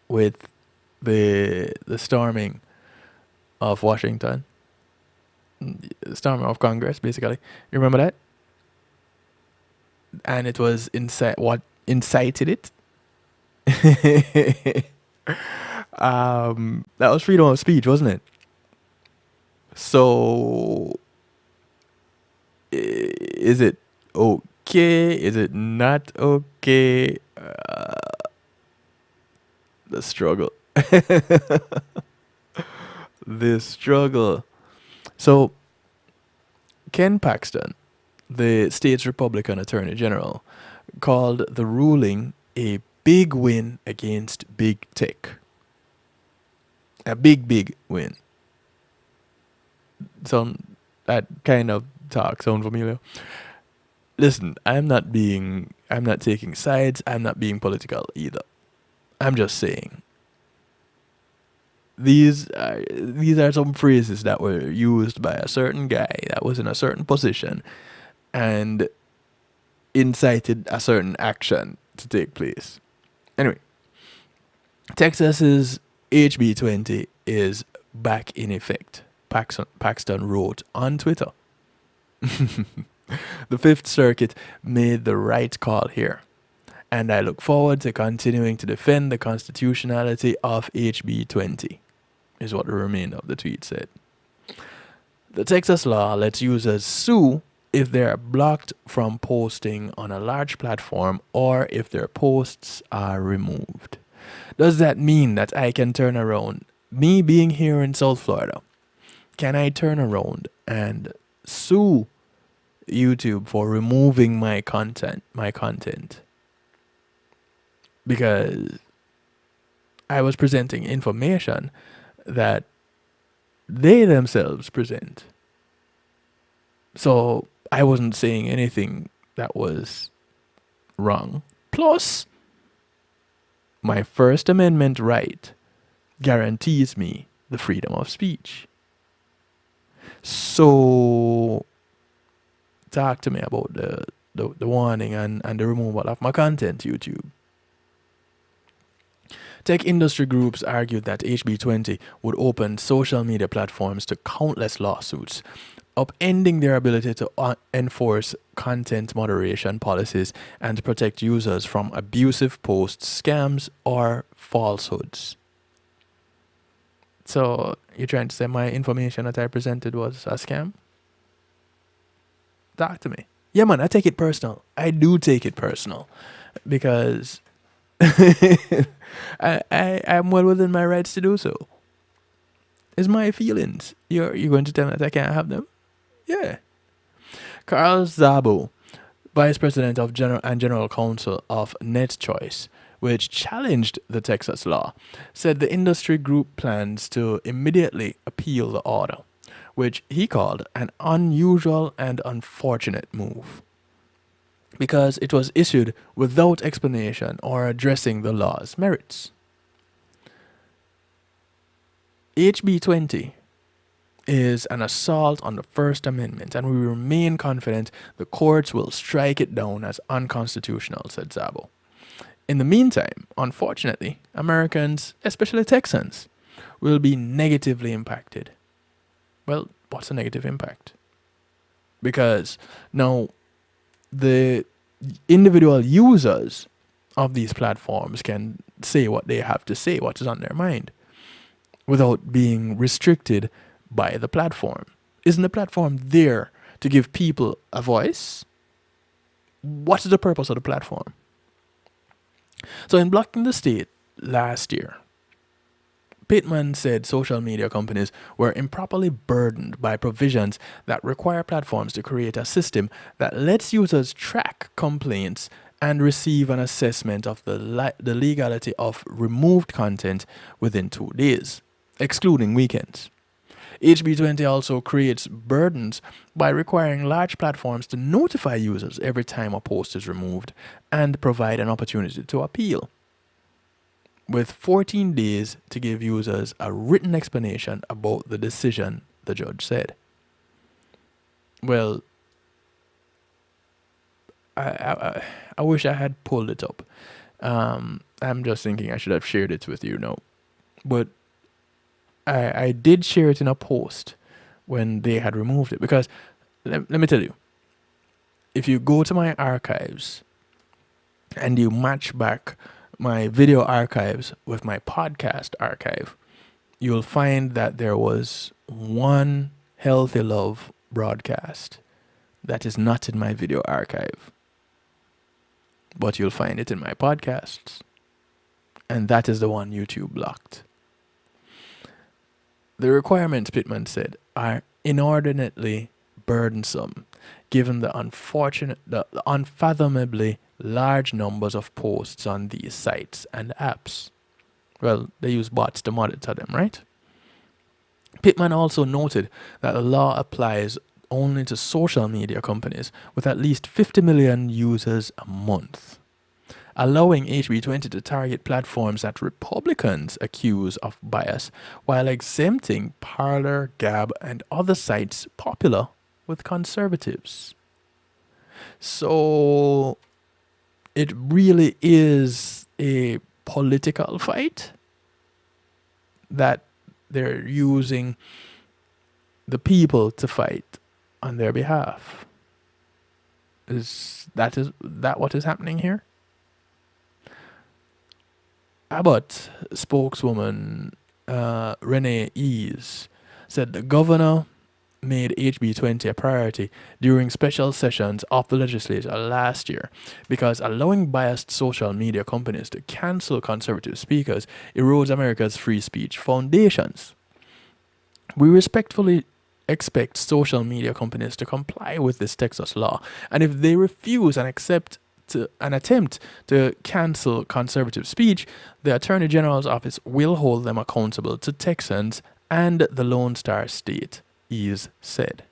with the storming of Washington, storming of Congress, basically. You remember that? And it was what incited it. That was freedom of speech, wasn't it? So, is it okay? Is it not okay? The struggle. The struggle. So, Ken Paxton, the state's Republican Attorney General, called the ruling a big win against big tech. A big win. That kind of talk sound familiar? Listen, I'm not taking sides, I'm not being political either. I'm just saying. These are some phrases that were used by a certain guy that was in a certain position and incited a certain action to take place. Anyway, Texas's HB 20 is back in effect, Paxton wrote on Twitter. The Fifth Circuit made the right call here, and I look forward to continuing to defend the constitutionality of HB 20, is what the remainder of the tweet said. The Texas law lets users sue if they are blocked from posting on a large platform or if their posts are removed. Does that mean that I can turn around, me being here in South Florida, can I turn around and sue YouTube for removing my content? Because I was presenting information that they themselves present. So I wasn't saying anything that was wrong. Plus, my First Amendment right guarantees me the freedom of speech. So talk to me about the warning and the removal of my content, YouTube. Tech industry groups argued that HB 20 would open social media platforms to countless lawsuits, upending their ability to enforce content moderation policies and protect users from abusive posts, scams, or falsehoods. So, you're trying to say my information that I presented was a scam? talk to me. Yeah, man, I take it personal. I do take it personal because I'm well within my rights to do so. It's my feelings. You're going to tell me that I can't have them? Yeah. Carl Szabo, Vice President of General Counsel of NetChoice, which challenged the Texas law, said the industry group plans to immediately appeal the order, which he called an unusual and unfortunate move, because it was issued without explanation or addressing the law's merits. HB 20 is an assault on the First Amendment, and we remain confident the courts will strike it down as unconstitutional, said Szabo. In the meantime, unfortunately, Americans, especially Texans, will be negatively impacted. Well, what's a negative impact? Because now the individual users of these platforms can say what they have to say, what is on their mind, without being restricted by the platform. Isn't the platform there to give people a voice? What is the purpose of the platform? So in Blocking the State last year, Pittman said social media companies were improperly burdened by provisions that require platforms to create a system that lets users track complaints and receive an assessment of the legality of removed content within 2 days, excluding weekends. HB 20 also creates burdens by requiring large platforms to notify users every time a post is removed and provide an opportunity to appeal, with 14 days to give users a written explanation about the decision, the judge said. Well, I wish I had pulled it up. I'm just thinking I should have shared it with you now. But I did share it in a post when they had removed it, because let me tell you, if you go to my archives and you match back my video archives with my podcast archive, you'll find that there was one Healthy Love broadcast that is not in my video archive, but you'll find it in my podcasts, and that is the one YouTube blocked. The requirements, Pittman said, are inordinately burdensome, given the unfathomably large numbers of posts on these sites and apps. Well, they use bots to monitor them, right? Pittman also noted that the law applies only to social media companies with at least 50 million users a month, allowing HB 20 to target platforms that Republicans accuse of bias, while exempting Parler, Gab, and other sites popular with conservatives. So it really is a political fight that they're using the people to fight on their behalf. Is that what is happening here? Abbott spokeswoman Renee Ease said the governor made HB 20 a priority during special sessions of the legislature last year because allowing biased social media companies to cancel conservative speakers erodes America's free speech foundations. We respectfully expect social media companies to comply with this Texas law, and if they refuse and attempt to cancel conservative speech, the Attorney General's office will hold them accountable to Texans and the Lone Star State, Ease said.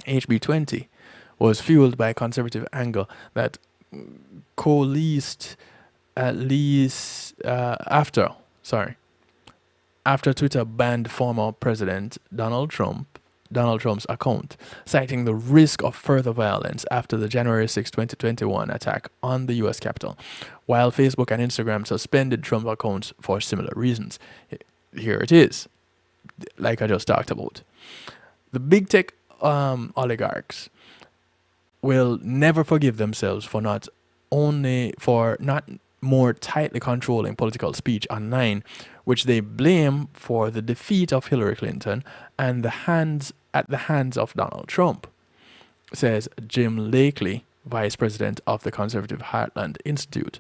HB 20 was fueled by conservative anger that coalesced after Twitter banned former President Donald Trump's account, citing the risk of further violence after the January 6, 2021 attack on the U.S. Capitol, while Facebook and Instagram suspended Trump accounts for similar reasons. Here it is, like I just talked about. The big tech oligarchs will never forgive themselves for not more tightly controlling political speech online, which they blame for the defeat of Hillary Clinton and at the hands of Donald Trump. says Jim Lakely, vice president of the Conservative Heartland Institute.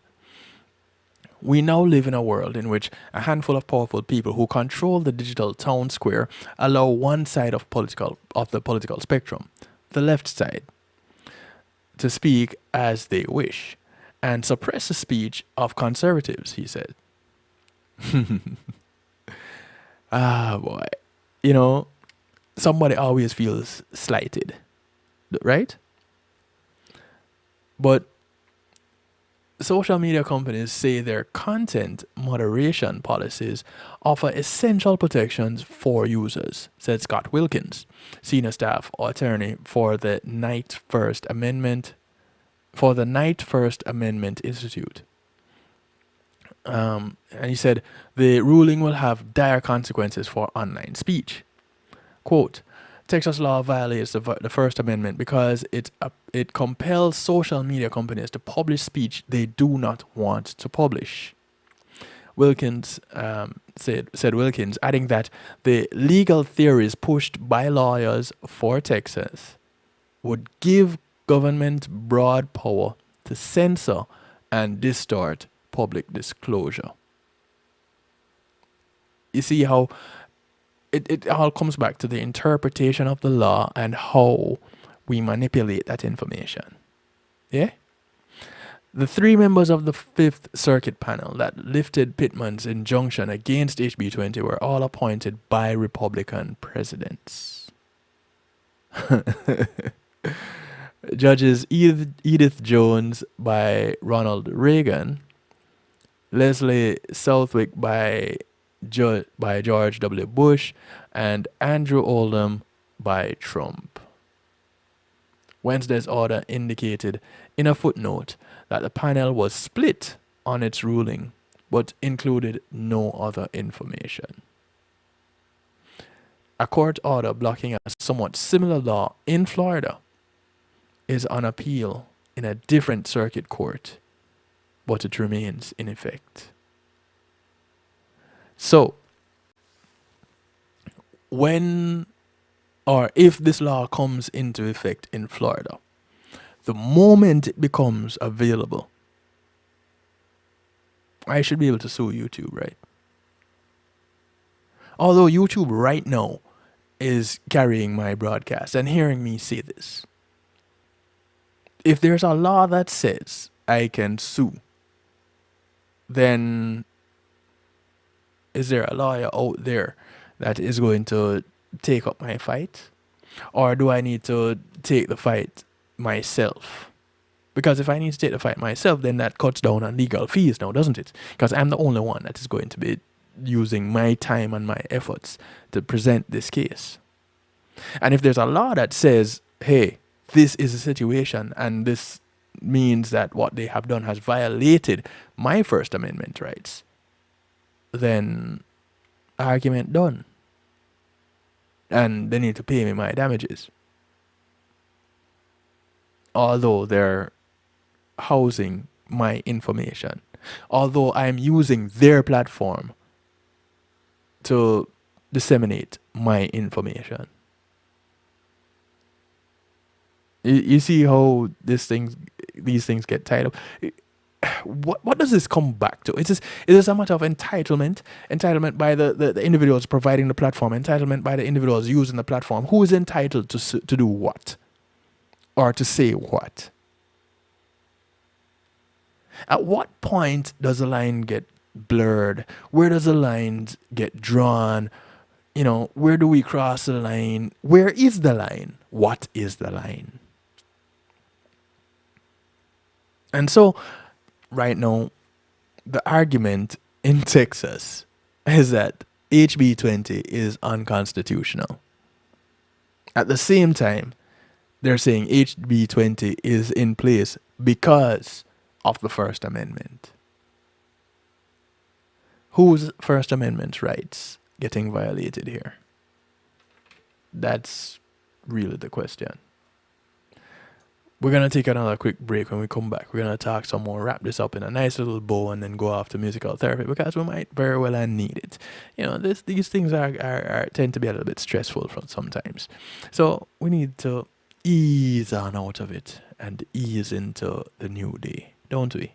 We now live in a world in which a handful of powerful people who control the digital town square allow one side of the political spectrum, the left side, to speak as they wish and suppress the speech of conservatives, he said. Ah, boy. You know, somebody always feels slighted, right? But social media companies say their content moderation policies offer essential protections for users, said Scott Wilkins, senior staff attorney for the Knight First Amendment Institute. And he said the ruling will have dire consequences for online speech. Quote, Texas law violates the First Amendment because it compels social media companies to publish speech they do not want to publish. Wilkins said Wilkins, adding that the legal theories pushed by lawyers for Texas would give government broad power to censor and distort public disclosure. You see how it all comes back to the interpretation of the law and how we manipulate that information. Yeah? The three members of the Fifth Circuit panel that lifted Pittman's injunction against HB 20 were all appointed by Republican presidents. Judges Edith Jones by Ronald Reagan, Leslie Southwick by George W. Bush, and Andrew Oldham by Trump. Wednesday's order indicated in a footnote that the panel was split on its ruling, but included no other information. A court order blocking a somewhat similar law in Florida is on appeal in a different circuit court, but it remains in effect. So, when or if this law comes into effect in Florida, the moment it becomes available, I should be able to sue YouTube, right? Although YouTube right now is carrying my broadcast and hearing me say this. If there's a law that says I can sue, then is there a lawyer out there that is going to take up my fight? Or do I need to take the fight myself? Because if I need to take the fight myself, then that cuts down on legal fees now, doesn't it? Because I'm the only one that is going to be using my time and my efforts to present this case. And if there's a law that says, hey, this is a situation and this means that what they have done has violated my First Amendment rights, then argument done. And they need to pay me my damages. Although they're housing my information. Although I'm using their platform to disseminate my information. You see how these things get tied up? What does this come back to? Is this a matter of entitlement? Entitlement by the individuals providing the platform, entitlement by the individuals using the platform. Who is entitled to do what? Or to say what? At what point does the line get blurred? Where does the line get drawn? You know, where do we cross the line? Where is the line? What is the line? And so, right now, the argument in Texas is that HB 20 is unconstitutional. At the same time, they're saying HB 20 is in place because of the First Amendment. Whose First Amendment rights getting violated here? That's really the question. We're going to take another quick break. When we come back, we're going to talk some more, wrap this up in a nice little bow, and then go off to musical therapy because we might very well need it. You know, these things are tend to be a little bit stressful sometimes. So we need to ease on out of it and ease into the new day, don't we?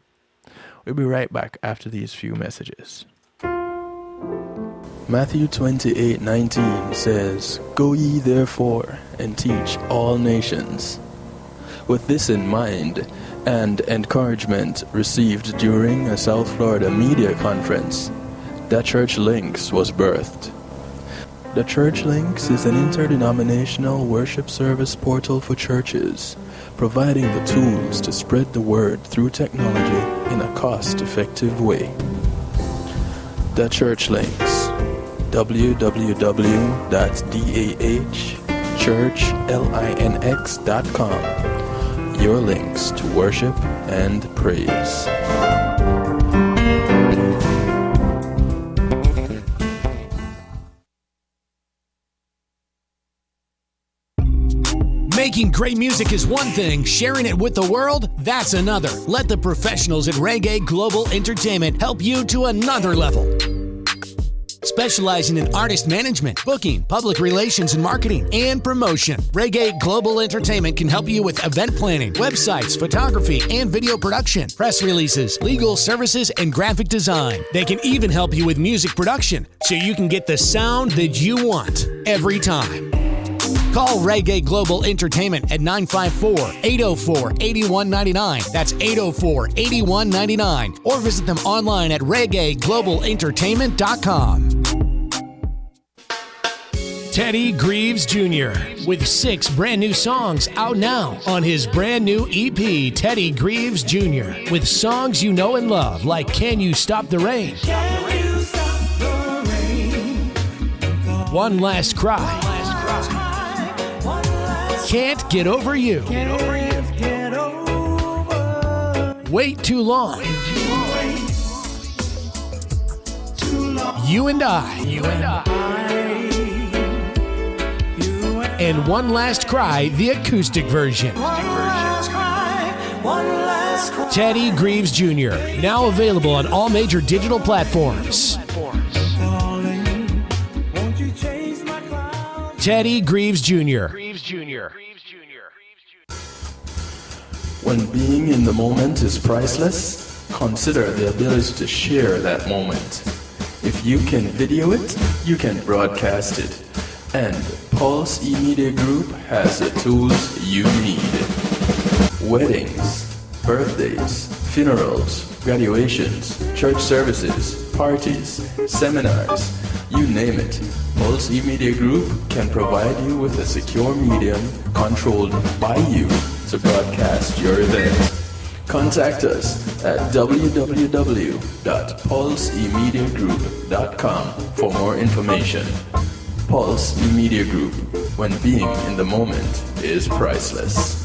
We'll be right back after these few messages. Matthew 28:19 says, "Go ye therefore and teach all nations." With this in mind and encouragement received during a South Florida media conference, The Church Links was birthed. The Church Links is an interdenominational worship service portal for churches, providing the tools to spread the word through technology in a cost-effective way. The Church Links, www.dahchurchlinx.com. Your links to worship and praise. Making great music is one thing, sharing it with the world, that's another. Let the professionals at Reggae Global Entertainment help you to another level. Specializing in artist management, booking, public relations and marketing, and promotion, Reggae Global Entertainment can help you with event planning, websites, photography, and video production, press releases, legal services, and graphic design. They can even help you with music production, so you can get the sound that you want every time. Call Reggae Global Entertainment at 954-804-8199. That's 804-8199. Or visit them online at reggaeglobalentertainment.com. Teddy Greaves Jr. with 6 brand new songs out now on his brand new EP, Teddy Greaves Jr. with songs you know and love like Can You Stop the Rain? One Last Cry. Can't Get Over You. Wait Too Long. You and I. And One Last Cry, the acoustic version. Teddy Greaves Jr. Now available on all major digital platforms. Teddy Greaves Jr. When being in the moment is priceless, consider the ability to share that moment. If you can video it, you can broadcast it. And Pulse E-Media Group has the tools you need. Weddings, birthdays, funerals, graduations, church services, parties, seminars, you name it. Pulse E-Media Group can provide you with a secure medium controlled by you to broadcast your event. Contact us at www.pulsemediagroup.com for more information. Pulse E-Media Group, when being in the moment is priceless.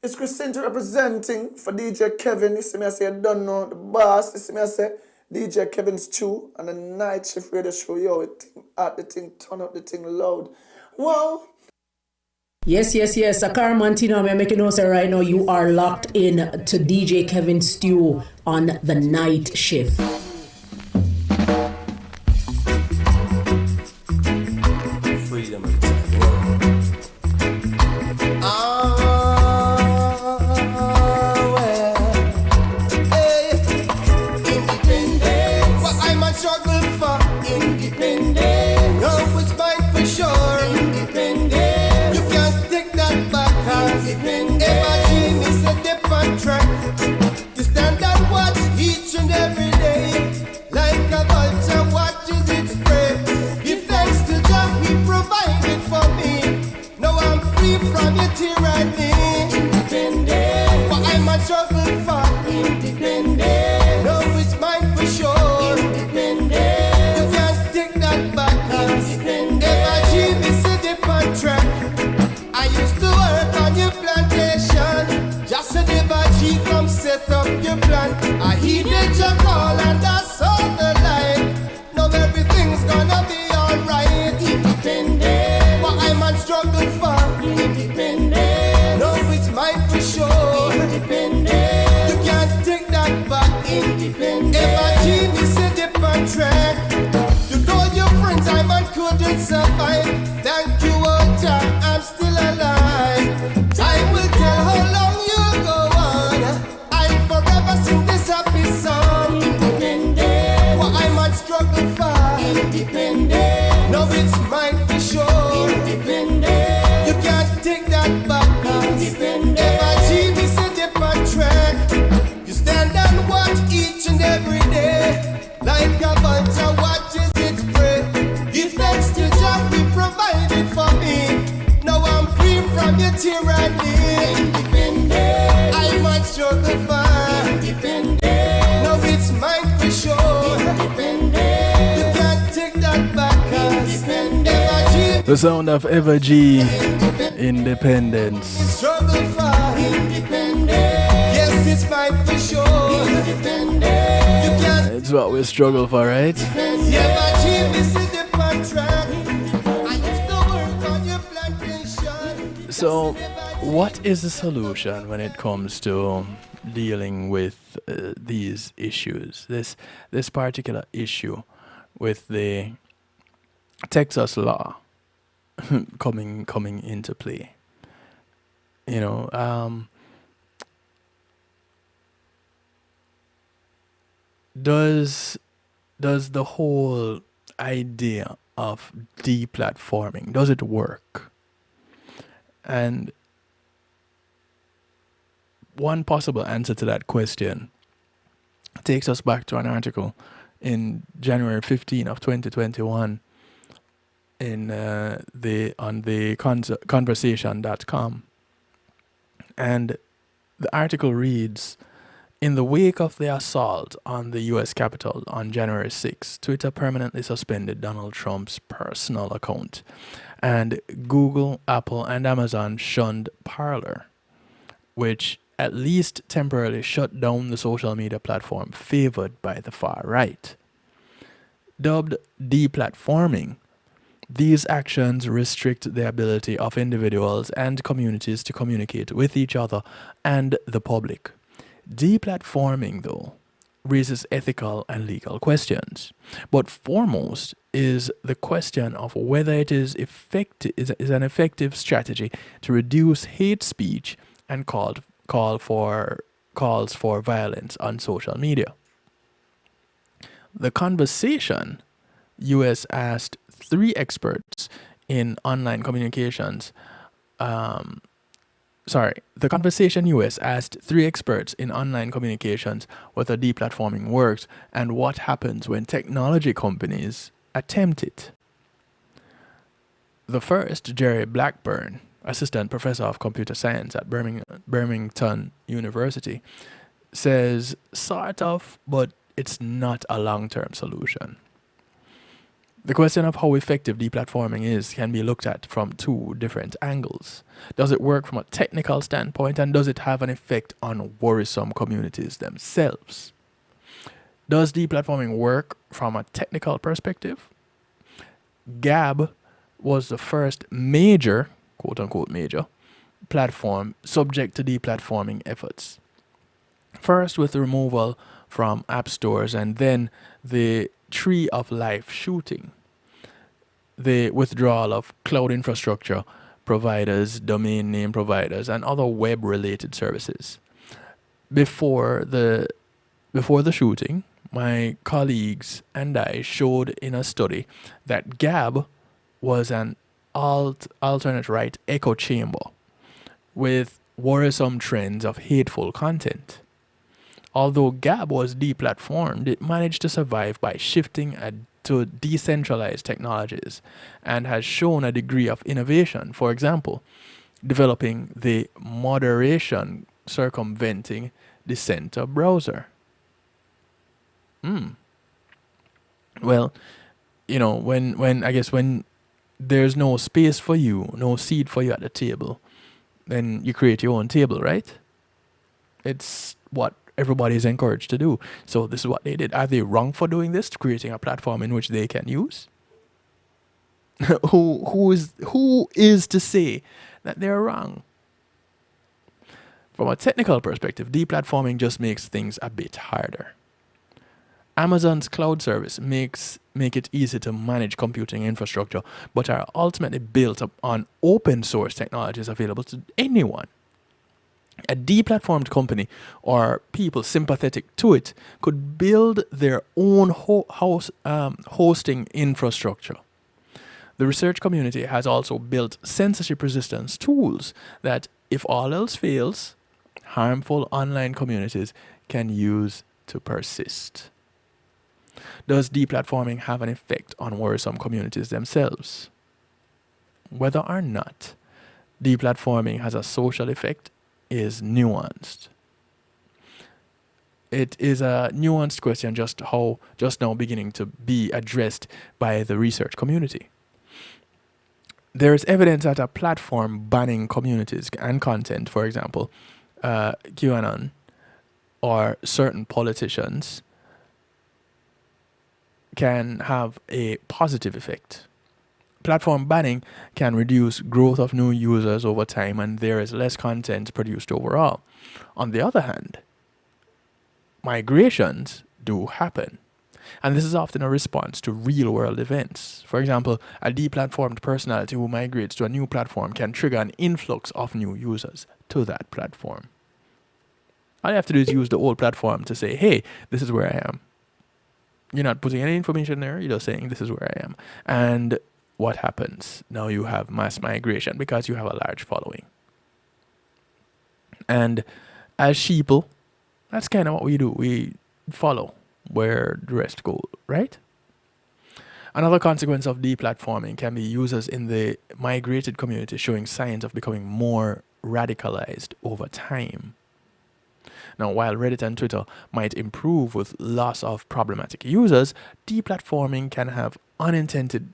It's Christine representing for DJ Kevin. You see me, I say, I don't know the boss. You see me, I say, DJ Kevin Stew and the night shift radio show. Yo, it at the thing, turn up the thing loud. Wow. Yes. Akar Mantino, I'm making notes right now. You are locked in to DJ Kevin Stew on the night shift. Freedom. I heeded your call and I saw the light. Now everything's gonna be alright. Independent. What I'm on struggle for. Independent. No, it's mine for sure. Independent. You can't take that back. Independent. Imagine it's a different track. You told your friends I'm on children survive. Thank you, oh Jah, I'm still alive. Time will tell how long you'll go on. I'll forever sing this happy song. Independent. What I might struggle for. Independent. Now it's mine for sure. Independent. You can't take that back. Independent. Ever is a different track. You stand and watch each and every day. Like a vulture watches its prey. Give thanks to Jah, He provided for me. Now I'm free from your tyranny. Independent. I might struggle far. Independent. Now it's mine for sure. Independent. You can't take that back. Independent. The sound of Ever G. Independence. Struggle far. Independent. Yes, it's mine for sure. Independent. You can't. It's what we struggle for, right? Yeah, but He is a different track. I used to work on your plantation. So, what is the solution when it comes to dealing with these issues? This particular issue with the Texas law coming into play. You know, does the whole idea of deplatforming, does it work? And one possible answer to that question takes us back to an article in January 15 of 2021 in on the conversation.com. And the article reads, in the wake of the assault on the U.S. Capitol on January 6, Twitter permanently suspended Donald Trump's personal account, and Google, Apple, and Amazon shunned Parler, which at least temporarily shut down the social media platform favored by the far right. Dubbed deplatforming, these actions restrict the ability of individuals and communities to communicate with each other and the public. Deplatforming, though, raises ethical and legal questions. But foremost is the question of whether it is an effective strategy to reduce hate speech and calls for violence on social media. The Conversation US asked three experts in online communications. The Conversation US asked three experts in online communications whether deplatforming works and what happens when technology companies attempt it. The first, Jerry Blackburn, assistant professor of computer science at Birmingham University, says sort of, but it's not a long-term solution. The question of how effective deplatforming is can be looked at from two different angles. Does it work from a technical standpoint, and does it have an effect on worrisome communities themselves? Does deplatforming work from a technical perspective? Gab was the first major, quote-unquote major, platform subject to deplatforming efforts. First with the removal from app stores, and then the Tree of Life shooting, the withdrawal of cloud infrastructure providers, domain name providers, and other web-related services. Before the shooting, my colleagues and I showed in a study that Gab was an alternate right echo chamber with worrisome trends of hateful content. Although Gab was deplatformed, it managed to survive by shifting to decentralized technologies and has shown a degree of innovation. For example, developing the moderation circumventing dissenter browser. Well, you know, when there's no space for you, no seat for you at the table, then you create your own table, right? It's what everybody is encouraged to do. So this is what they did. Are they wrong for doing this, creating a platform in which they can use? Who is to say that they're wrong? From a technical perspective, deplatforming just makes things a bit harder. Amazon's cloud service make it easy to manage computing infrastructure, but are ultimately built up on open source technologies available to anyone. A deplatformed company or people sympathetic to it could build their own hosting infrastructure. The research community has also built censorship resistance tools that, if all else fails, harmful online communities can use to persist. Does deplatforming have an effect on worrisome communities themselves? Whether or not deplatforming has a social effect is nuanced. It is a nuanced question just now beginning to be addressed by the research community. There is evidence that a platform banning communities and content, for example, QAnon or certain politicians, can have a positive effect. Platform banning can reduce growth of new users over time, and there is less content produced overall. On the other hand, migrations do happen, and this is often a response to real-world events. For example, a deplatformed personality who migrates to a new platform can trigger an influx of new users to that platform. All you have to do is use the old platform to say, hey, this is where I am. You're not putting any information there, you're just saying this is where I am. And what happens? Now you have mass migration because you have a large following. And as sheeple, that's kind of what we do. We follow where the rest go, right? Another consequence of deplatforming can be users in the migrated community showing signs of becoming more radicalized over time. Now, while Reddit and Twitter might improve with loss of problematic users, deplatforming can have unintended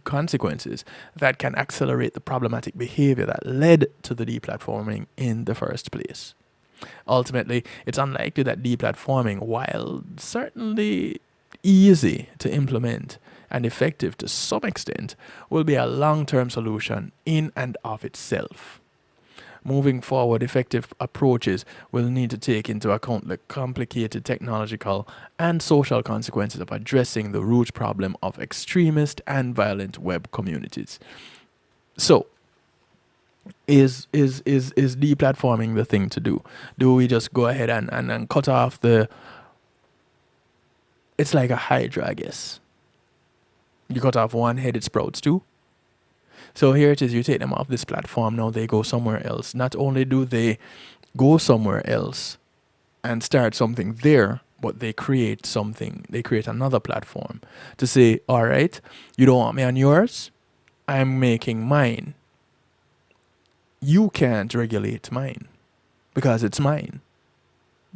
consequences that can accelerate the problematic behavior that led to the deplatforming in the first place. Ultimately, it's unlikely that deplatforming, while certainly easy to implement and effective to some extent, will be a long-term solution in and of itself. Moving forward, effective approaches will need to take into account the complicated technological and social consequences of addressing the root problem of extremist and violent web communities. So, is deplatforming the thing to do? Do we just go ahead and cut off the... It's like a hydra, I guess. You cut off one head, it sprouts two. So here it is, you take them off this platform, now they go somewhere else. Not only do they go somewhere else and start something there, but they create something, they create another platform to say, all right, you don't want me on yours, I'm making mine. You can't regulate mine because it's mine.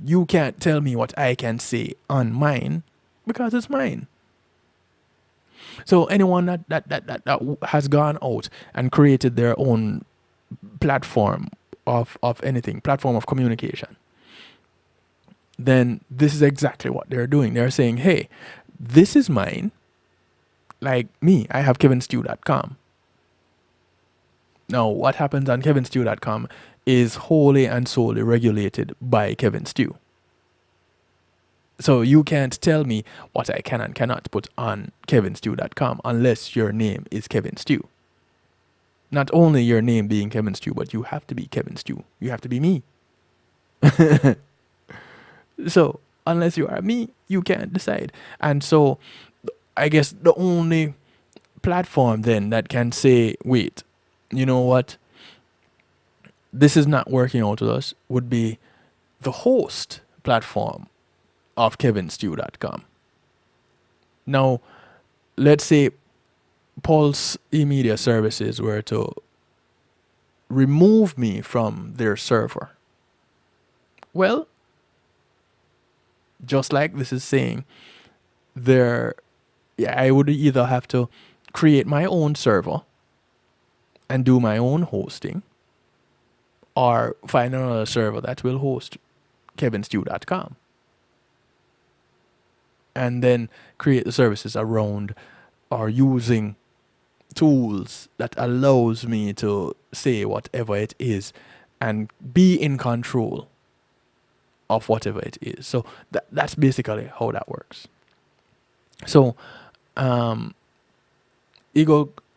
You can't tell me what I can say on mine because it's mine. So anyone that has gone out and created their own platform of anything, platform of communication, then this is exactly what they're doing. They're saying, hey, this is mine. Like me, I have kevinstew.com. Now, what happens on kevinstew.com is wholly and solely regulated by Kevin Stew. So you can't tell me what I can and cannot put on kevinstew.com unless your name is Kevin Stew. Not only your name being Kevin Stew, but you have to be Kevin Stew. You have to be me. So unless you are me, you can't decide. And so I guess the only platform then that can say, wait, you know what? This is not working out with us would be the host platform of kevinstew.com. Now, let's say Pulse eMedia Services were to remove me from their server. Well, just like this is saying, I would either have to create my own server and do my own hosting, or find another server that will host kevinstew.com. And then create the services around or using tools that allows me to say whatever it is and be in control of whatever it is. So that's basically how that works. So Igo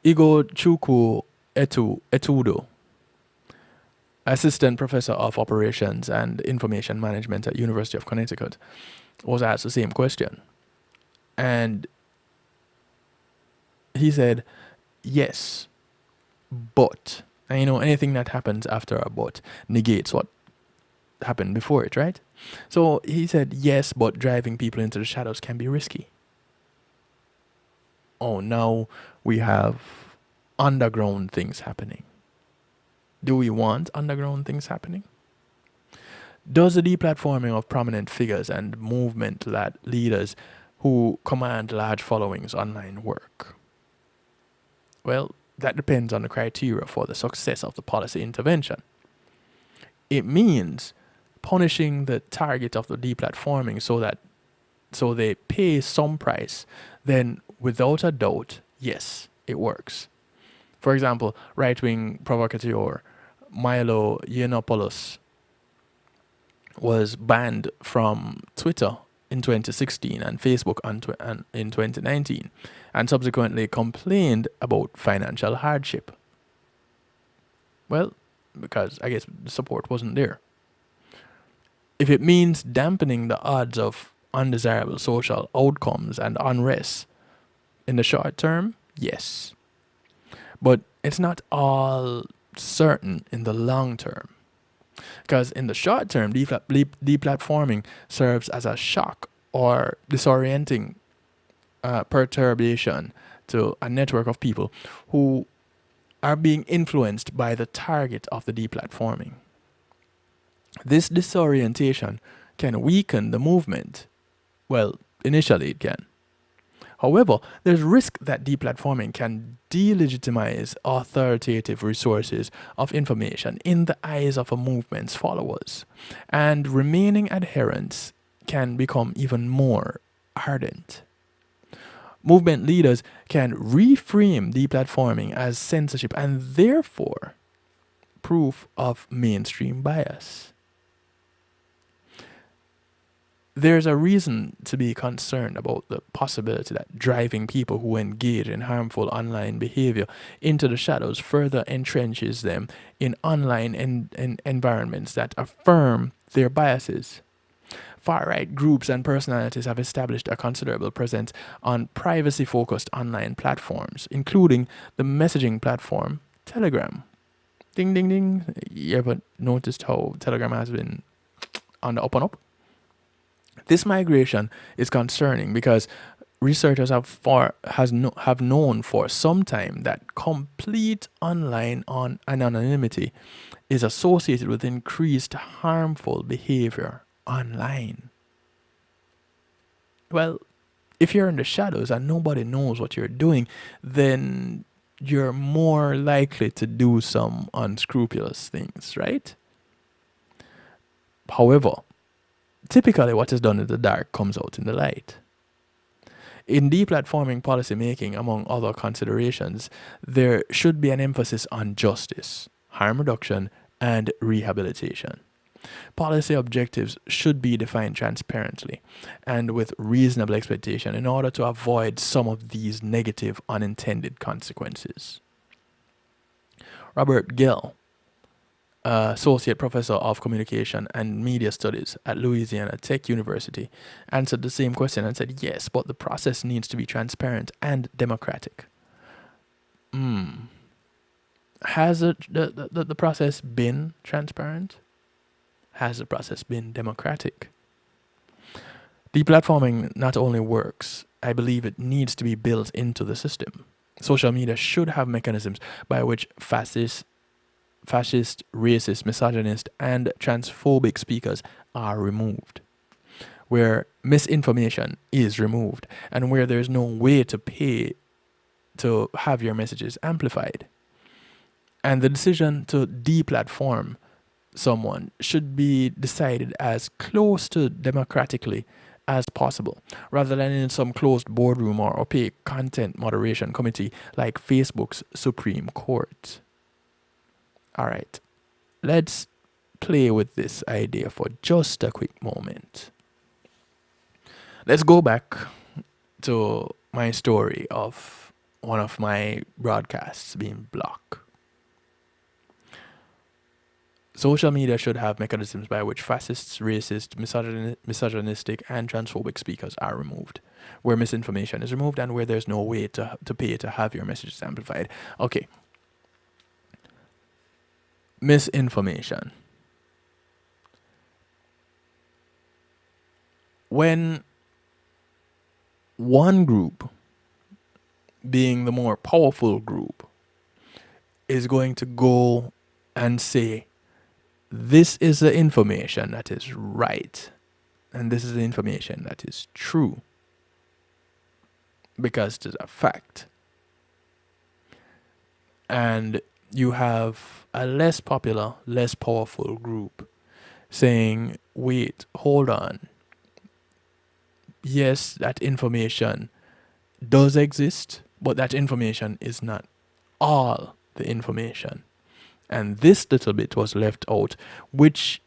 Chukwu Etudo, assistant professor of operations and information management at University of Connecticut, was asked the same question. And he said, yes, but, and anything that happens after a but negates what happened before it, right? So he said, yes, but driving people into the shadows can be risky. Oh, now we have underground things happening. Do we want underground things happening? Does the deplatforming of prominent figures and movement leaders who command large followings online work? Well, that depends on the criteria for the success of the policy intervention. It means punishing the target of the deplatforming so they pay some price, then without a doubt, yes, it works. For example, right-wing provocateur Milo Yiannopoulos was banned from Twitter in 2016 and Facebook in 2019, and subsequently complained about financial hardship. Well, because I guess the support wasn't there. If it means dampening the odds of undesirable social outcomes and unrest in the short term, yes. But it's not all certain in the long term. Because in the short term, deplatforming serves as a shock or disorienting perturbation to a network of people who are being influenced by the target of the deplatforming. This disorientation can weaken the movement. Well, initially it can. However, there's risk that deplatforming can delegitimize authoritative resources of information in the eyes of a movement's followers, and remaining adherents can become even more ardent. Movement leaders can reframe deplatforming as censorship and therefore proof of mainstream bias. There's a reason to be concerned about the possibility that driving people who engage in harmful online behavior into the shadows further entrenches them in online environments that affirm their biases. Far-right groups and personalities have established a considerable presence on privacy-focused online platforms, including the messaging platform Telegram. Ding, ding, ding. You ever noticed how Telegram has been on the up and up? This migration is concerning because researchers have known for some time that complete online anonymity is associated with increased harmful behavior online. Well, if you're in the shadows and nobody knows what you're doing, then you're more likely to do some unscrupulous things, right? However, typically what is done in the dark comes out in the light. In deplatforming policy making, among other considerations, there should be an emphasis on justice, harm reduction, and rehabilitation. Policy objectives should be defined transparently and with reasonable expectation in order to avoid some of these negative unintended consequences. Robert Gill, Associate Professor of Communication and Media Studies at Louisiana Tech University, answered the same question and said, yes, but the process needs to be transparent and democratic. Has the process been transparent? Has the process been democratic? Deplatforming not only works, I believe it needs to be built into the system. Social media should have mechanisms by which fascist, racist, misogynist, and transphobic speakers are removed, where misinformation is removed, and where there's no way to pay to have your messages amplified. And the decision to deplatform someone should be decided as close to democratically as possible, rather than in some closed boardroom or opaque content moderation committee like Facebook's Supreme Court. All right, let's play with this idea for just a quick moment. Let's go back to my story of one of my broadcasts being blocked. Social media should have mechanisms by which fascists, racist, misogynistic, and transphobic speakers are removed, where misinformation is removed, and where there's no way to pay to have your messages amplified. Okay. Misinformation. When one group, being the more powerful group, is going to go and say, this is the information that is right, and this is the information that is true, because it is a fact. And you have a less popular, less powerful group saying, wait, hold on. Yes, that information does exist, but that information is not all the information. And this little bit was left out, which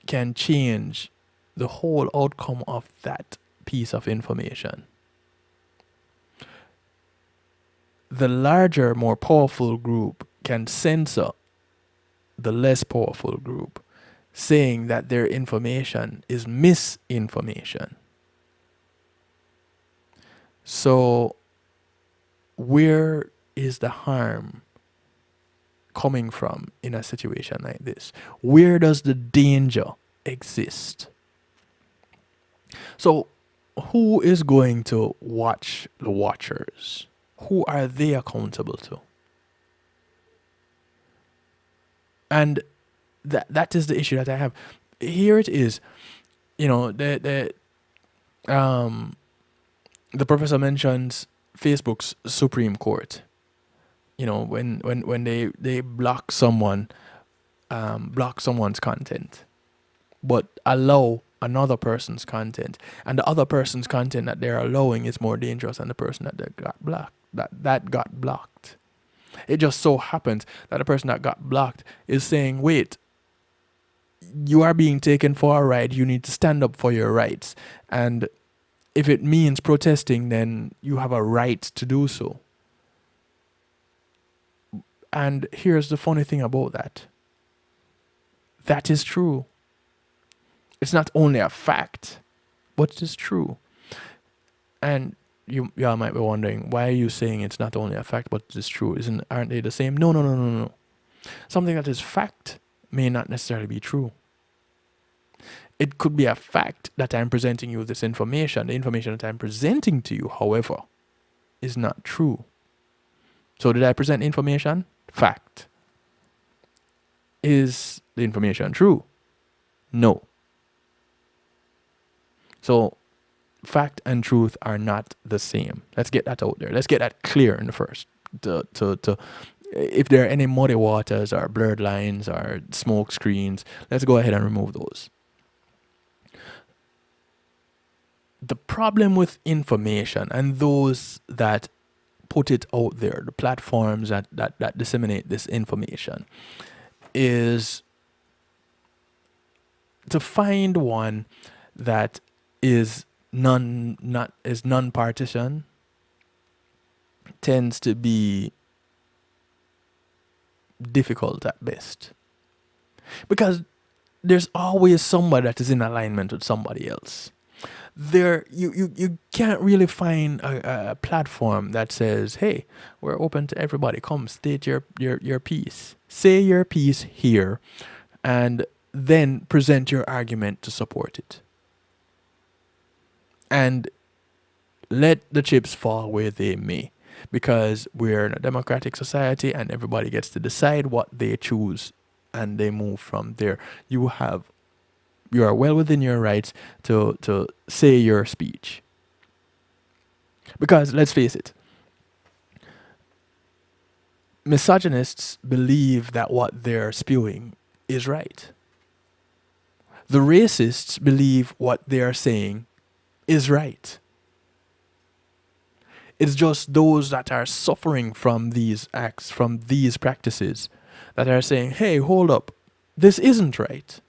can change the whole outcome of that piece of information. The larger, more powerful group can censor the less powerful group, saying that their information is misinformation. So, where is the harm coming from in a situation like this? Where does the danger exist? So, who is going to watch the watchers? Who are they accountable to? And that is the issue that I have. Here it is. You know, the professor mentions Facebook's Supreme Court. You know, when they block someone, block someone's content, but allow another person's content, and the other person's content that they're allowing is more dangerous than the person that got blocked. That got blocked. It just so happens that the person that got blocked is saying, wait, you are being taken for a ride, you need to stand up for your rights. And if it means protesting, then you have a right to do so. And here's the funny thing about that. That is true. It's not only a fact, but it is true. And y'all might be wondering, why are you saying it's not only a fact, but it is true? Aren't they the same? No. Something that is fact may not necessarily be true. It could be a fact that I'm presenting you this information. The information that I'm presenting to you, however, is not true. So did I present information? Fact. Is the information true? No. So fact and truth are not the same. Let's get that out there. Let's get that clear in the first. If there are any muddy waters or blurred lines or smoke screens, let's go ahead and remove those. The problem with information and those that put it out there, the platforms that disseminate this information, is to find one that is non-partisan tends to be difficult at best, because there's always somebody that is in alignment with somebody else. You can't really find a platform that says, hey, we're open to everybody, come state your piece, say your piece here, and then present your argument to support it. And let the chips fall where they may, because we're in a democratic society and everybody gets to decide what they choose and they move from there. You are well within your rights to say your speech. Because let's face it, misogynists believe that what they're spewing is right. The racists believe what they're saying is right. It's just those that are suffering from these acts, from these practices, that are saying, hey, hold up, this isn't right.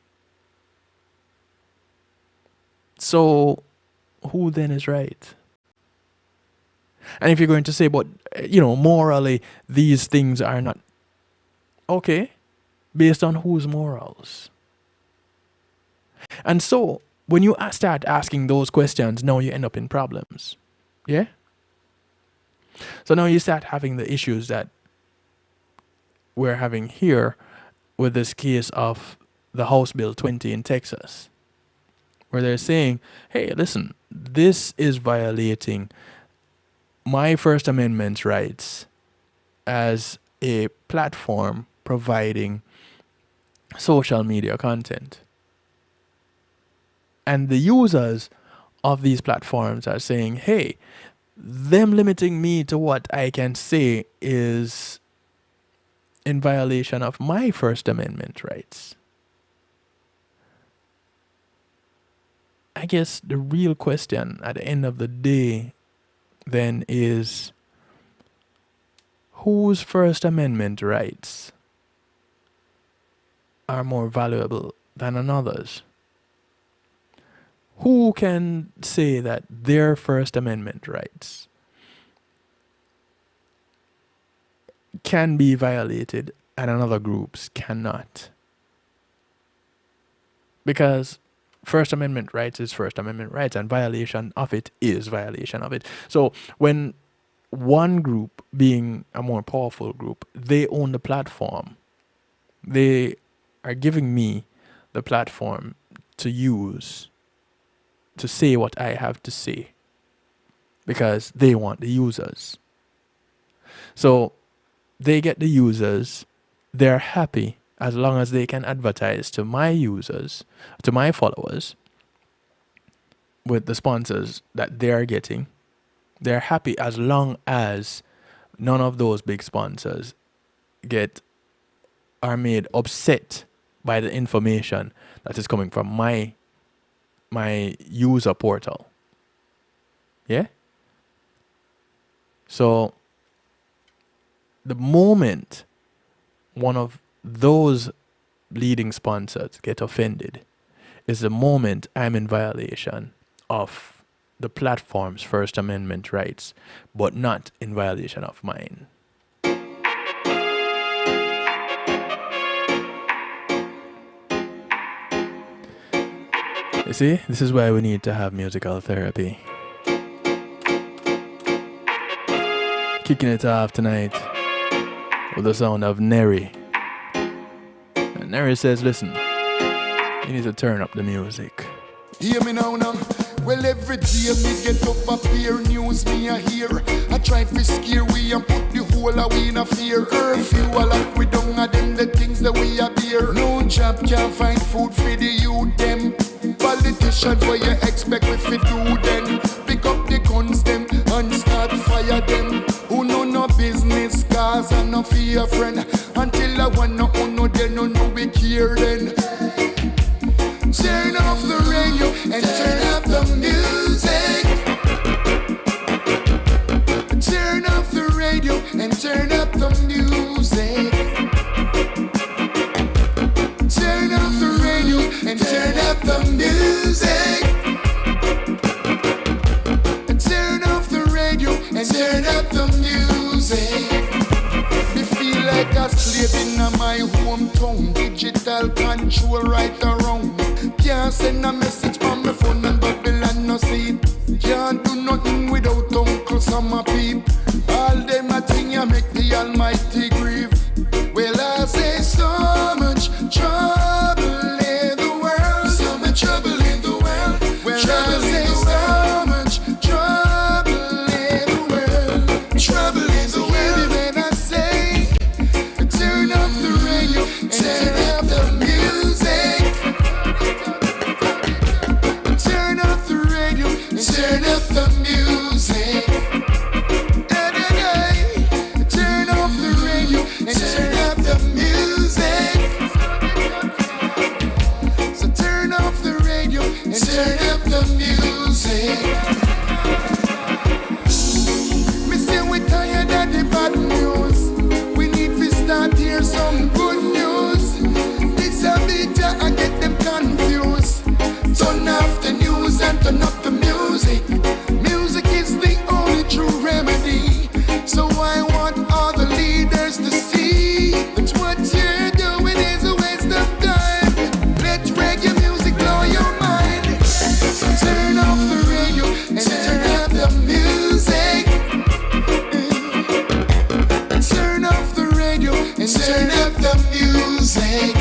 So who then is right? And if you're going to say, but, morally, these things are not okay, based on whose morals? And so, when you start asking those questions, now you end up in problems. Yeah? So now you start having the issues that we're having here with this case of the House Bill 20 in Texas, where they're saying, hey, listen, this is violating my First Amendment rights as a platform providing social media content. And the users of these platforms are saying, hey, them limiting me to what I can say is in violation of my First Amendment rights. I guess the real question at the end of the day then is, whose First Amendment rights are more valuable than another's? Who can say that their First Amendment rights can be violated and another group's cannot? Because First Amendment rights is First Amendment rights, and violation of it is violation of it. So when one group, being a more powerful group, they own the platform, they are giving me the platform to use to say what I have to say because they want the users. So they get the users, they're happy as long as they can advertise to my users, to my followers, with the sponsors that they're getting. They're happy as long as none of those big sponsors are made upset by the information that is coming from my user portal. Yeah? So the moment one of those leading sponsors get offended is the moment I'm in violation of the platform's First Amendment rights, but not in violation of mine. You see, this is why we need to have musical therapy. Kicking it off tonight with the sound of Neri. And Neri says, listen, you need to turn up the music. Hear me now. Well, every day me get up appear, news me a hear. I try to scare we and put the whole of we in a fear. Curfew a lot we don't have them the things that we a beer. No job can't find food for the youth them. Politicians what you expect if we do then. Pick up the guns them and start fire them. Who know no business cause and no fear friend. Until I want no uno then no we care then. Turn off the radio and turn up the music. Turn off the radio and turn up the music. Turn off the radio and turn up the music. Turn off the radio and turn up the music. Me feel like a slave in my hometown. Digital control right around. Can't send a message from my phone and Babylon no see it. Can't do nothing without Uncle Summer Peep. All them a thing you make the Almighty grieve. Well I say so much trouble in the world. So much trouble in the world. Well I say so much trouble in the world. Trouble in the world. When I say turn off the radio and turn up the music. Turn up the radio and turn up the music. turn off the news and turn up the music. Music is the only true remedy. So I want all the leaders to see that what you're doing is a waste of time. Let reggae music blow your mind. So turn off the radio and turn up the music. Turn off the radio and turn up the music.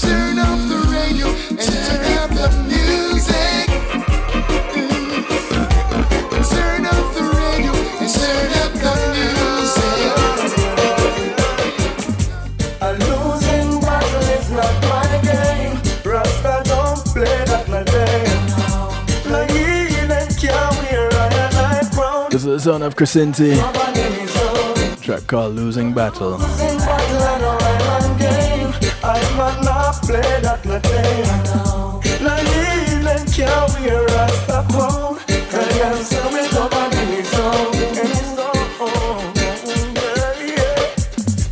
Turn off the radio and turn up the music. Turn off the radio and turn up the music. A losing battle is not my game. Rasta don't play that my game. No healing can wear and I crown. This is the sound of Crescenti. Track called Losing Battle. Losing battle and a Iron game. I might not play that my game. No healing can wear Rasta crown. I am so with up and in his own.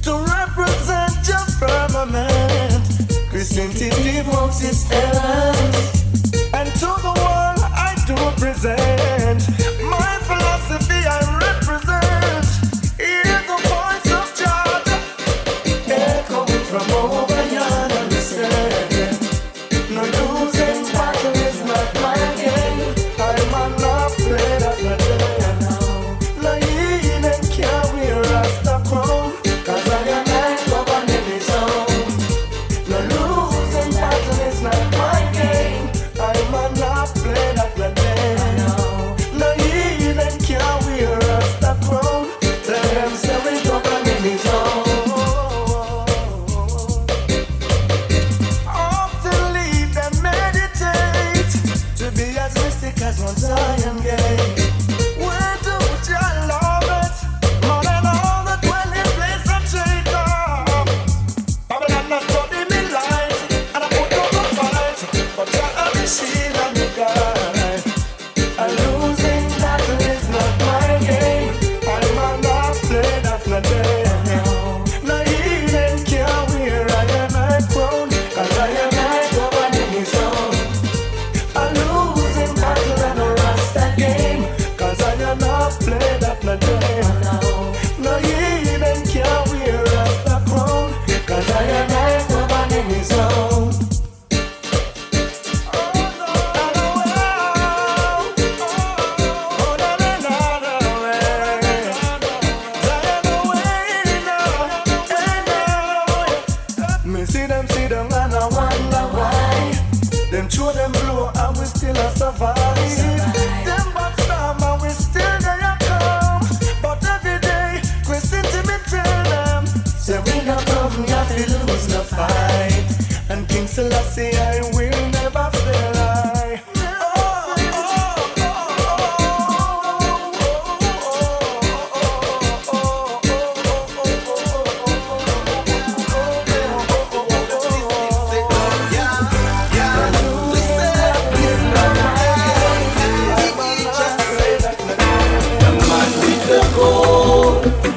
To represent your firmament, Christianity devotes its talent. And to the world I do present my philosophy I represent. Hear the voice of God echoing from over yonder distance. No losing battle is not my game. I might not play that my game. No healing can wear Rasta crown. 'Cause I am like governed in his own. No losing battle is not my game. I might not play that my game. No healing can wear Rasta crown. Tell them say we governed in his own. Often leave them meditate to be as mystic as Mount Zion gate. Where do you love it? More than all the dwelling place of Jacob. Babylon not study me light, and I put up a fight, but Jah have the shield and the guide. A losing battle is not my game. I might not play that my game. No healing can wear I am my crown, 'cause I am my governed in his own. A losing battle and a Rasta game, 'cause I am not play that my game. No healing can wear Rasta crown, 'cause I am my governed in his own. Me see them and I wonder why. Them throw them blow and we still a survive. Them backstab and we still there come. But every day, Christianity me tell them, say we not come, we have to lose the fight. And King Selassie I will never fail I.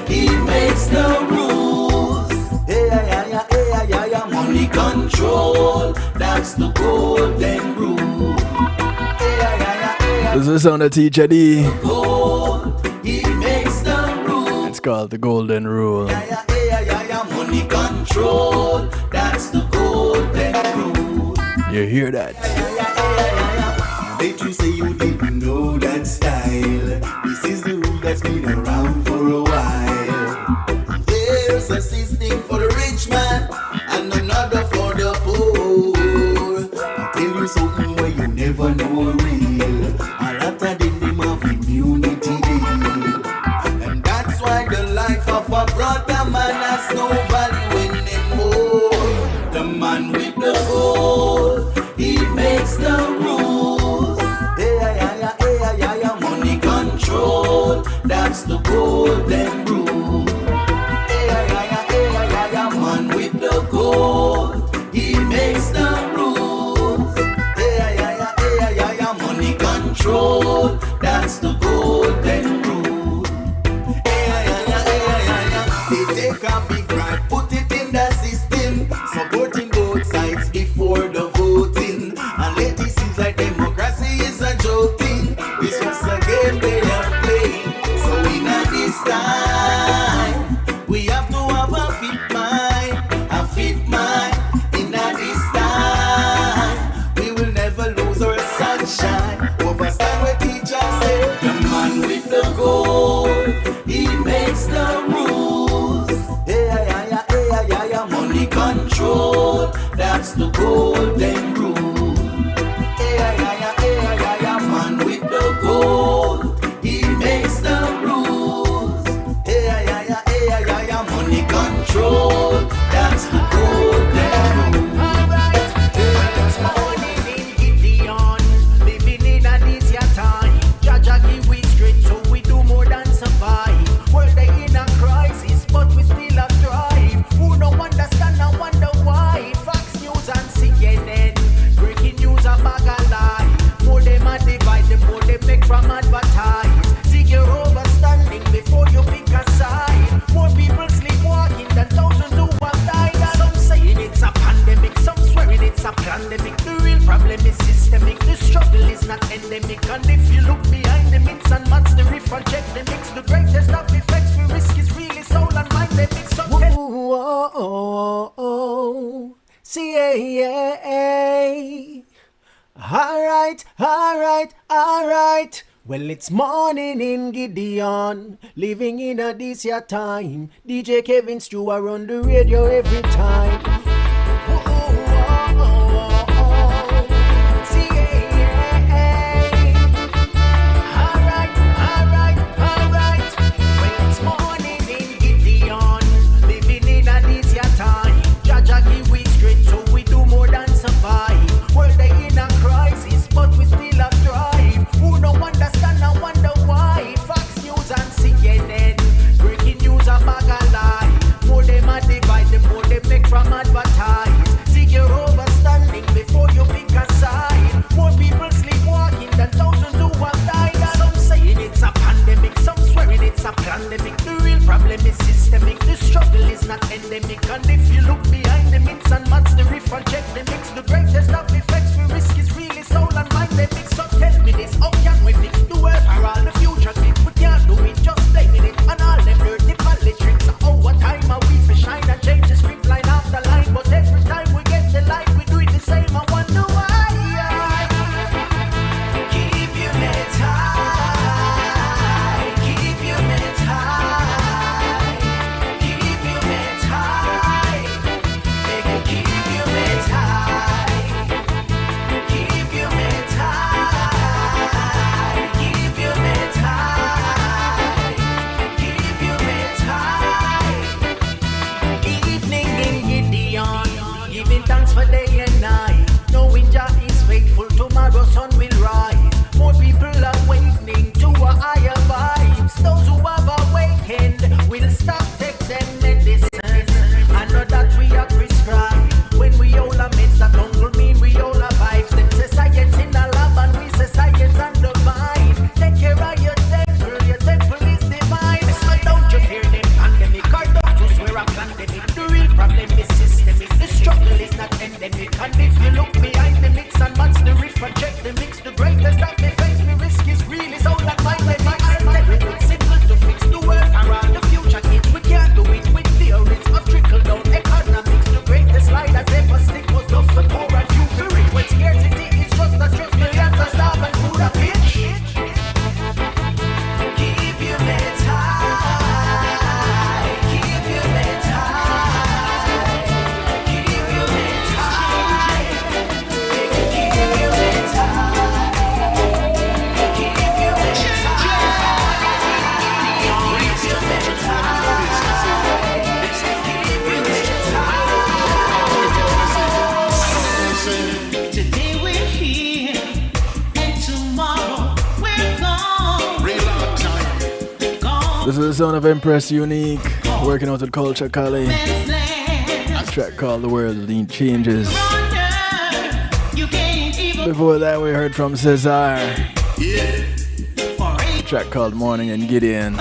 He makes the rules. Money control, that's the golden rule. This is the sound of Teacher D. He makes the rules. It's called the Golden Rule. Money control, that's the golden rule. You hear that? Bet you say you didn't know that style. This is the rule that's been around for a while. There's a system for the rich man and another for the poor. I'll tell you something where you never know real. A lot of them have immunity deal. And that's why the life of a brother man has no value anymore. The man with the gold, he makes the rules. Money control, that's the golden rule. Man with the gold, he makes the rules. Money control, that's the golden rule. They take a big right, put it in the system, supporting both sides before the vote. check the mix. The greatest of effects we risk is really soul and mind. They mix up. C-A-A. Alright. Well, it's morning in Gideon, living in a this year time. DJ Kevin Stew are on the radio every time. Alright. Well, it's morning in Gideon, living in a this year time. Jaja give we straight, so we do more than survive. World they in a crisis, but we still a thrive. Who no understand, I wonder why. Fox News and CNN, breaking news a bag of lie. More them a divide, the more they make from advertise. See your overstanding before you pick a side. More people sleepwalking than thousands who have died. Some saying it's a pandemic, some swearing it's a pandemic. The real problem is systemic, the struggle is not endemic. And if you look behind the myths and match the riff and check the mix, the greatest of effects we risk is really soul and mind. They mix. So tell me this, how can we fix the world for all the future kids? We can't do it, just blaming it on all them dirty politics. Oh, what time are we for shine and change the script line after line? But every time we get the light, we do it the same. I wonder why. Keep your head high. Keep your head high. Keep your head high. Baby, keep your head high. Keep your head high. Keep your head high. Keep your head high. Evening in Gideon, giving thanks for day and night. Knowing Jah is faithful, tomorrow sun will rise. More people are awakening to a higher vibes. Those who have awakened will stop take them medicine. I know that we are prescribed. When we all are meds, that don't mean we all are vibes. Them say science in a lab and we say science and divine. Take care of your temple is divine. So don't you fear them pandemic or those who swear a pandemic. The real problem is systemic, the struggle is not endemic. And if you look behind the mix and match the riff and check the mix, the greatest of the face we risk is really soul and mind. They mix. It's simple to fix the world for all the future kids. We can't do it with theories of trickle down economics. The greatest lie that ever stick was love for poor and few. The rich when scarcity is just a truth. Millions are starving food a bitch. Keep your head high. Keep your head high. Keep your head high. Keep your head high. Keep your head Today we're here, and tomorrow we're gone. This is the sound of Empress Unique, working out with Culture Cali. A track called The World Need Changes. Before that, we heard from Cesar. A track called Morning in Gideon.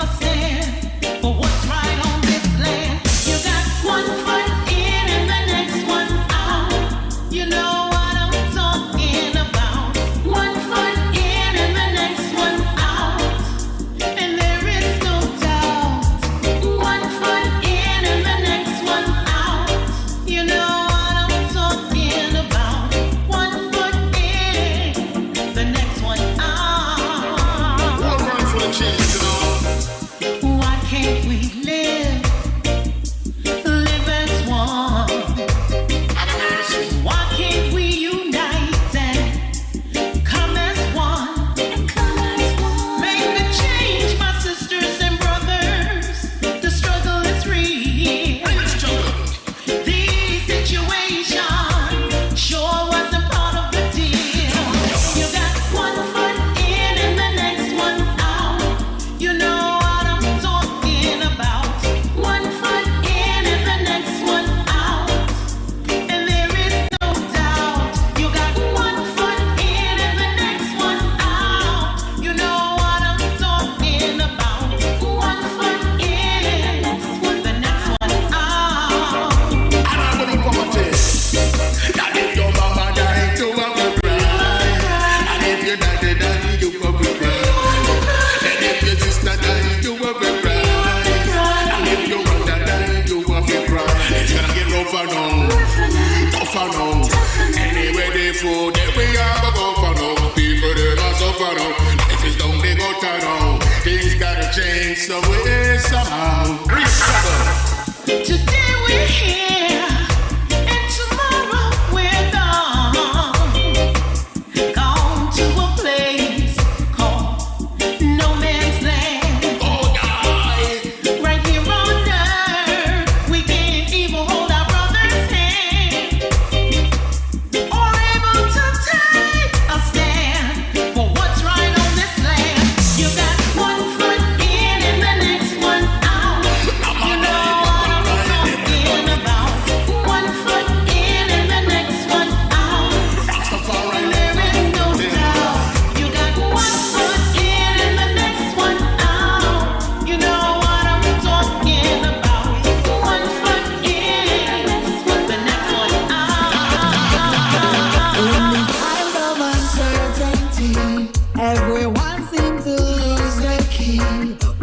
You know what I'm talking about. way, some way, somehow. Today we're here, and tomorrow we're gone. Gone to a place called No Man's Land. Oh, God. Right here on earth, we can't even hold our brother's hand, or able to take a stand for what's right on this land. You got one foot in and the next one out. You know what I'm talking about. One foot in and the next one out. And there is no doubt. You got one foot in and the next one out. You know what I'm talking about. One foot in, the next one out. In this time of uncertainty, everyone seems to lose the key.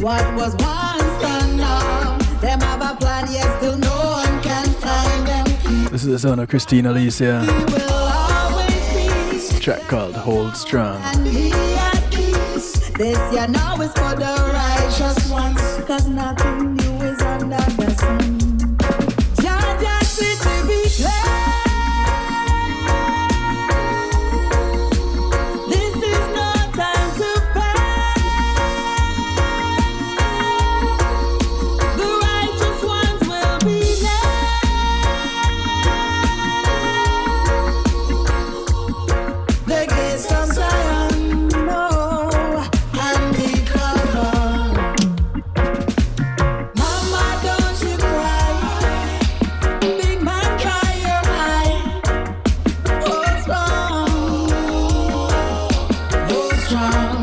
What was once done now, them have a plan, yet still no one can find them. This is the sound of Christina Alicia. Will always be, Track called Hold Strong. and be at peace. This year now is for the righteous ones, cause nothing new is under the sun. Jah city be clear. This is no time to pay. The righteous ones will be named. The gates of Zion know and be covered. Mama, don't you cry. Big man, cry your eye. Hold strong. Hold strong.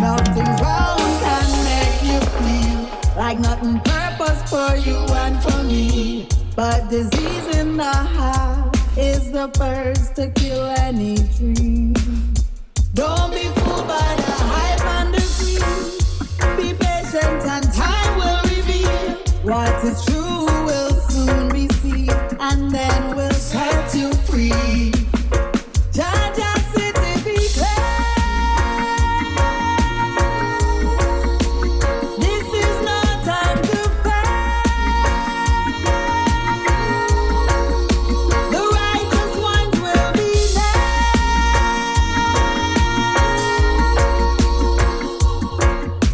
Nothing wrong can make you feel like nothing purpose for you and for me. But disease in the heart is the first to kill any tree. Don't be fooled by the hype and the greed. Be patient and time will reveal what is true will soon be seen, and then we'll set you free. Jah city be clear. This is no time to pay. The righteous ones will be named.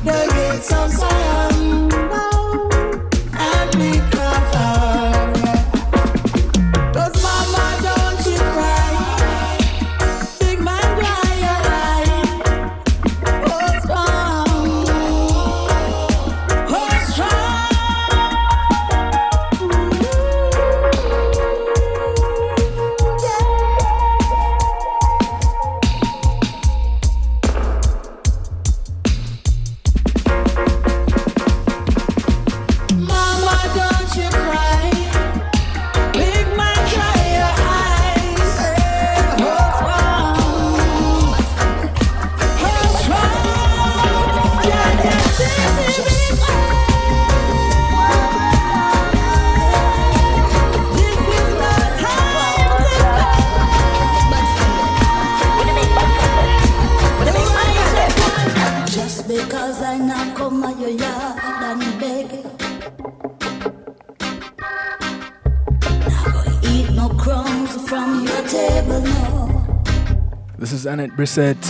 The gates of Zion now and be covered. 'Cause mama, don't you cry. Big man, dry your eye. Hold strong. Hold strong. Mama, don't you cry. Big man, dry your eyes. Hold strong. Hold strong. Jah city be clear. This is no time to just because I not come at your yard and beg it. Not gonna eat no crumbs from your table, no. This is Annette Brissett.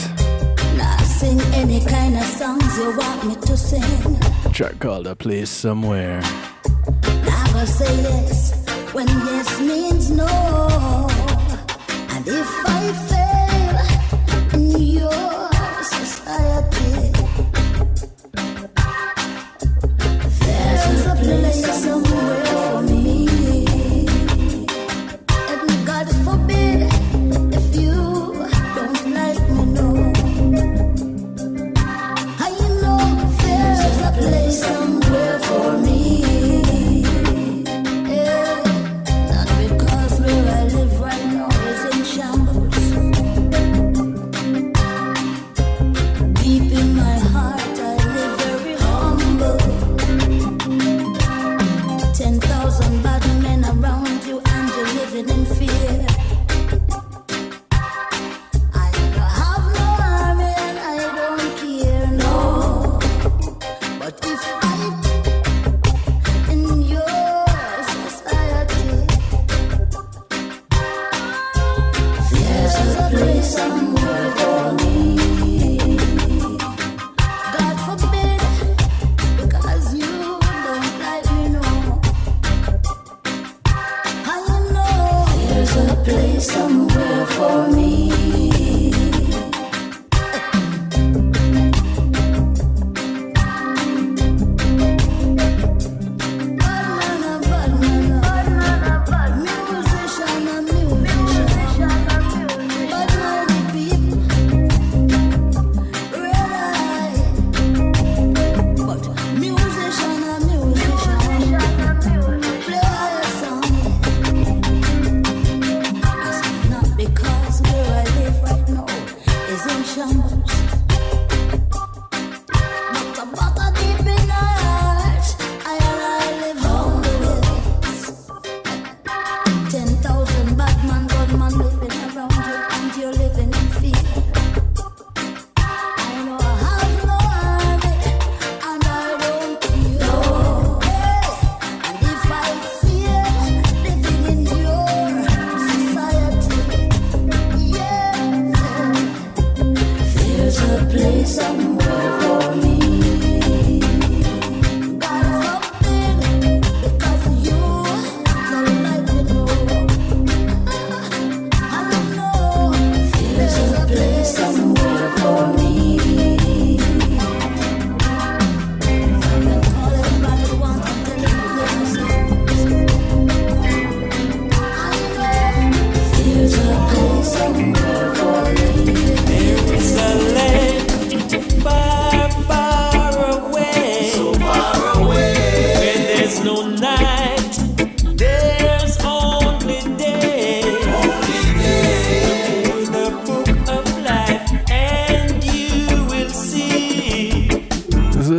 Not sing any kind of songs you want me to sing. Track called A Place Somewhere. Not gonna say yes when yes means no. And if I fail in your society, there's a place somewhere for me. And God forbid if you don't like me, no. I know there's a place somewhere for me. Yeah. Not because where I live right now is in shambles. Deep in my heart I live very humble. 10,000 bad men around you and you're living in fear. I don't have no army and I don't care, no. But if I'm in your society, there's a place somewhere for me. God forbid, because you don't like me no more. I know there's a place somewhere for me.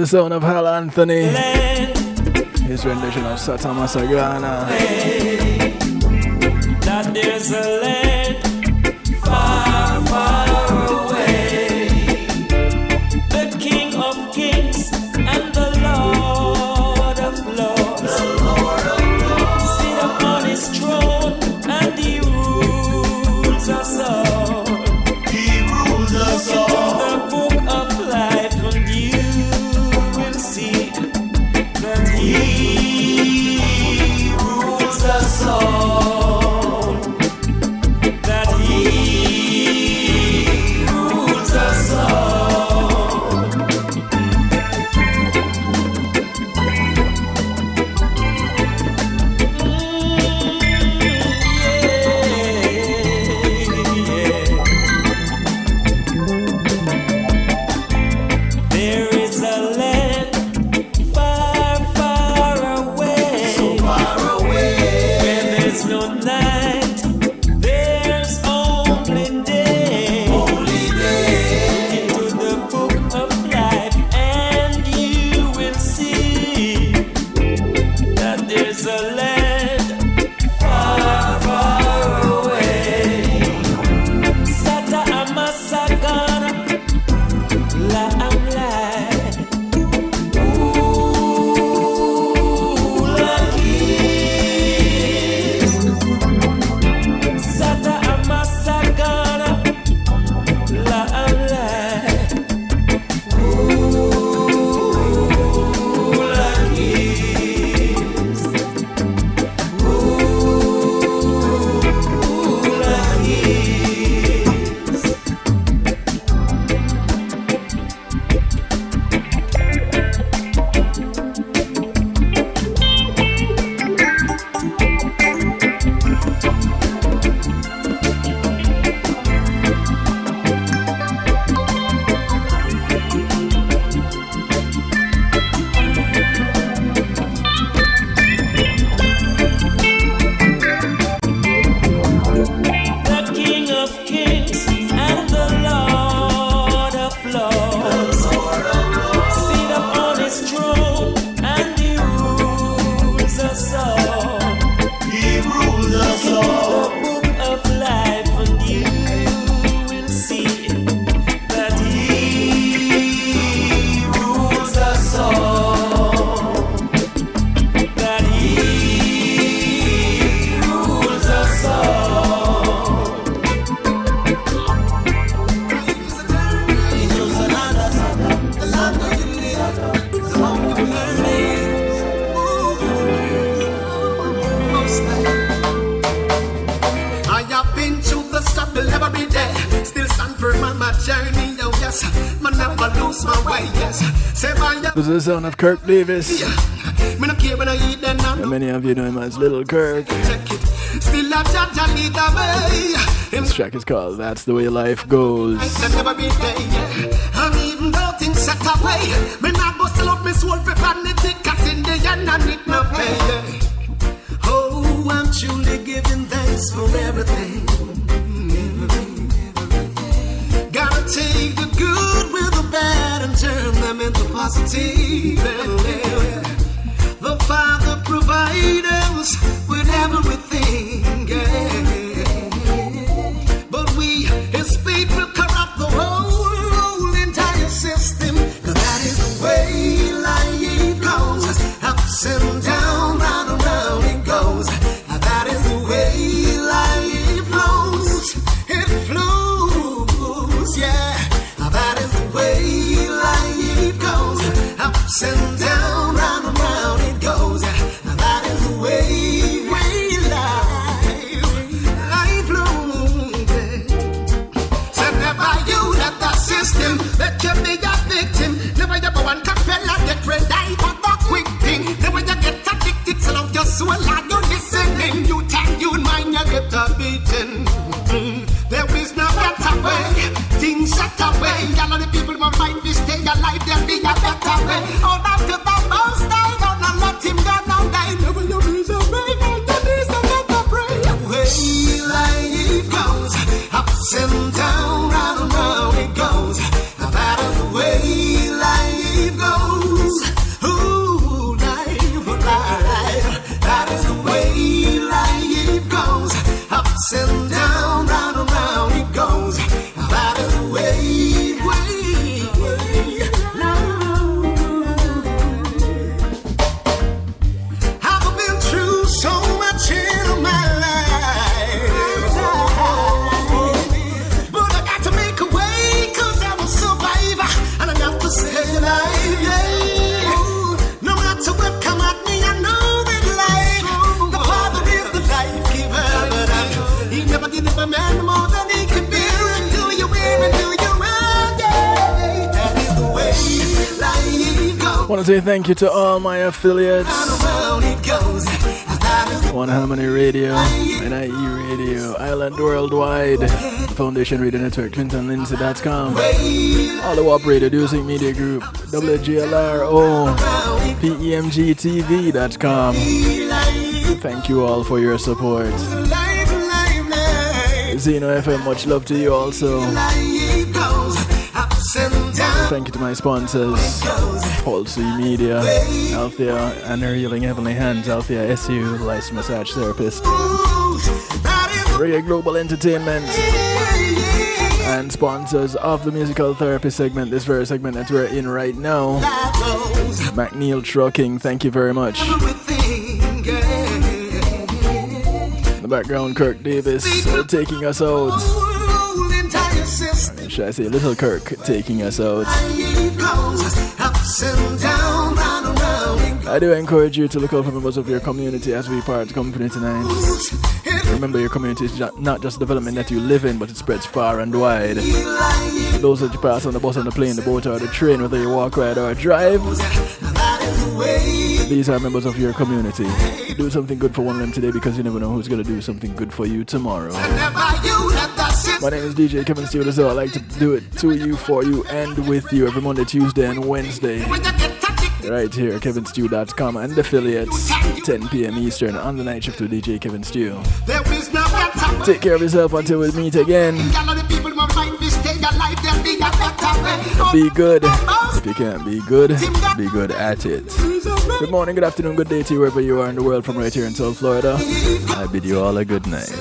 Sound of Hal Anthony, his rendition of Sata Masagana. That there's a land far, far away. The King of Kings and the Lord of Lords. Sit upon his throne and he rules us all. He rules us all. The book of life and you see that he rules us all. This is the sound of Kirk Davis. Me no care when I eat them now. And many of you know him as Little Kirk. Still a judge and lead the way. This track is called That's the Way Life Goes. Never be there. And even though things set away, me not go sell up me soul for vanity, 'cause in the end I need no pay. Oh, I'm truly giving thanks for everything. Gotta take the good with the bad and turn them into positive. The Father provides us with everything, but we, His people, corrupt the whole entire system. 'Cause that is the way life goes, ups and down, round and round it goes. That is the way life flows. It flows, yeah. That is the way life goes, ups and down, round and round it goes. That is the way life flows. So never you let the system let you be a victim. Never you go and capella get red eye for the quick thing. Never you get addicted, so love your soul and you're listening. You take you mind, you get a beating. There is no better way. Things set away. All of the people who mind this stay alive, there'll be a better way. Out of the most I gonna let him go now die. Never you be so brave, there is a better way. Way life goes, ups and down, round and round it goes. That is the way life goes. Ooh, life, life. That is the way life goes, ups and down, round and round it goes. That is the way, I've been through so much in my life, but I got to make a way, 'cause I'm a survivor, and I got to stay alive, yeah. No matter what come at me, I know that life, the Father is the life giver, but He never did a man more than He could bear. And do you win and do you run, yeah. That is the way life goes. I want to say thank you to all my affiliates. Around it goes. That is One Harmony Radio, NIE Radio, Island Worldwide, Foundation Radio Network, ClintonLindsay.com, all the WAP Radio, Music Media Group, WGLRO, PEMGTV.com. Thank you all for your support. Zeno FM, much love to you also. Thank you to my sponsors, Pulse Media, Althea and Her Healing Heavenly Hands, Althea SU, Licensed Massage Therapist, Ray Global Entertainment, and sponsors of the Musical Therapy segment, this very segment that we're in right now, McNeil Trucking, thank you very much. In the background, Kirk Davis taking us out. Should I say Little Kirk taking us out? I do encourage you to look out for members of your community as we part the company tonight. Remember, your community is not just development that you live in, but it spreads far and wide. Those that you pass on the bus, on the plane, the boat, or the train, whether you walk, ride, or drive, these are members of your community. Do something good for one of them today, because you never know who's going to do something good for you tomorrow. My name is DJ Kevin Stewart, so I like to do it to you, for you, and with you every Monday, Tuesday, and Wednesday. Right here, kevinstew.com and affiliates, 10 p.m. Eastern on the night shift with DJ Kevin Stew. Take care of yourself until we meet again. Be good. If you can't be good at it. Good morning, good afternoon, good day to you wherever you are in the world from right here in South Florida. I bid you all a good night.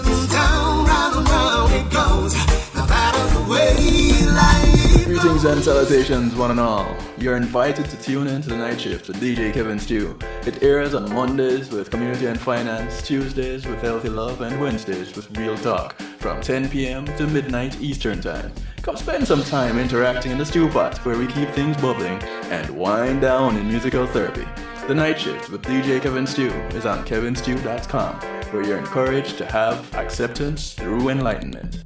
Greetings and salutations, one and all. You're invited to tune in to the night shift with DJ Kevin Stew. It airs on Mondays with Community and Finance, Tuesdays with Healthy Love, and Wednesdays with Real Talk from 10 p.m. to midnight Eastern Time. Come spend some time interacting in the stew pot where we keep things bubbling and wind down in musical therapy. The night shift with DJ Kevin Stew is on kevinstew.com, where you're encouraged to have acceptance through enlightenment.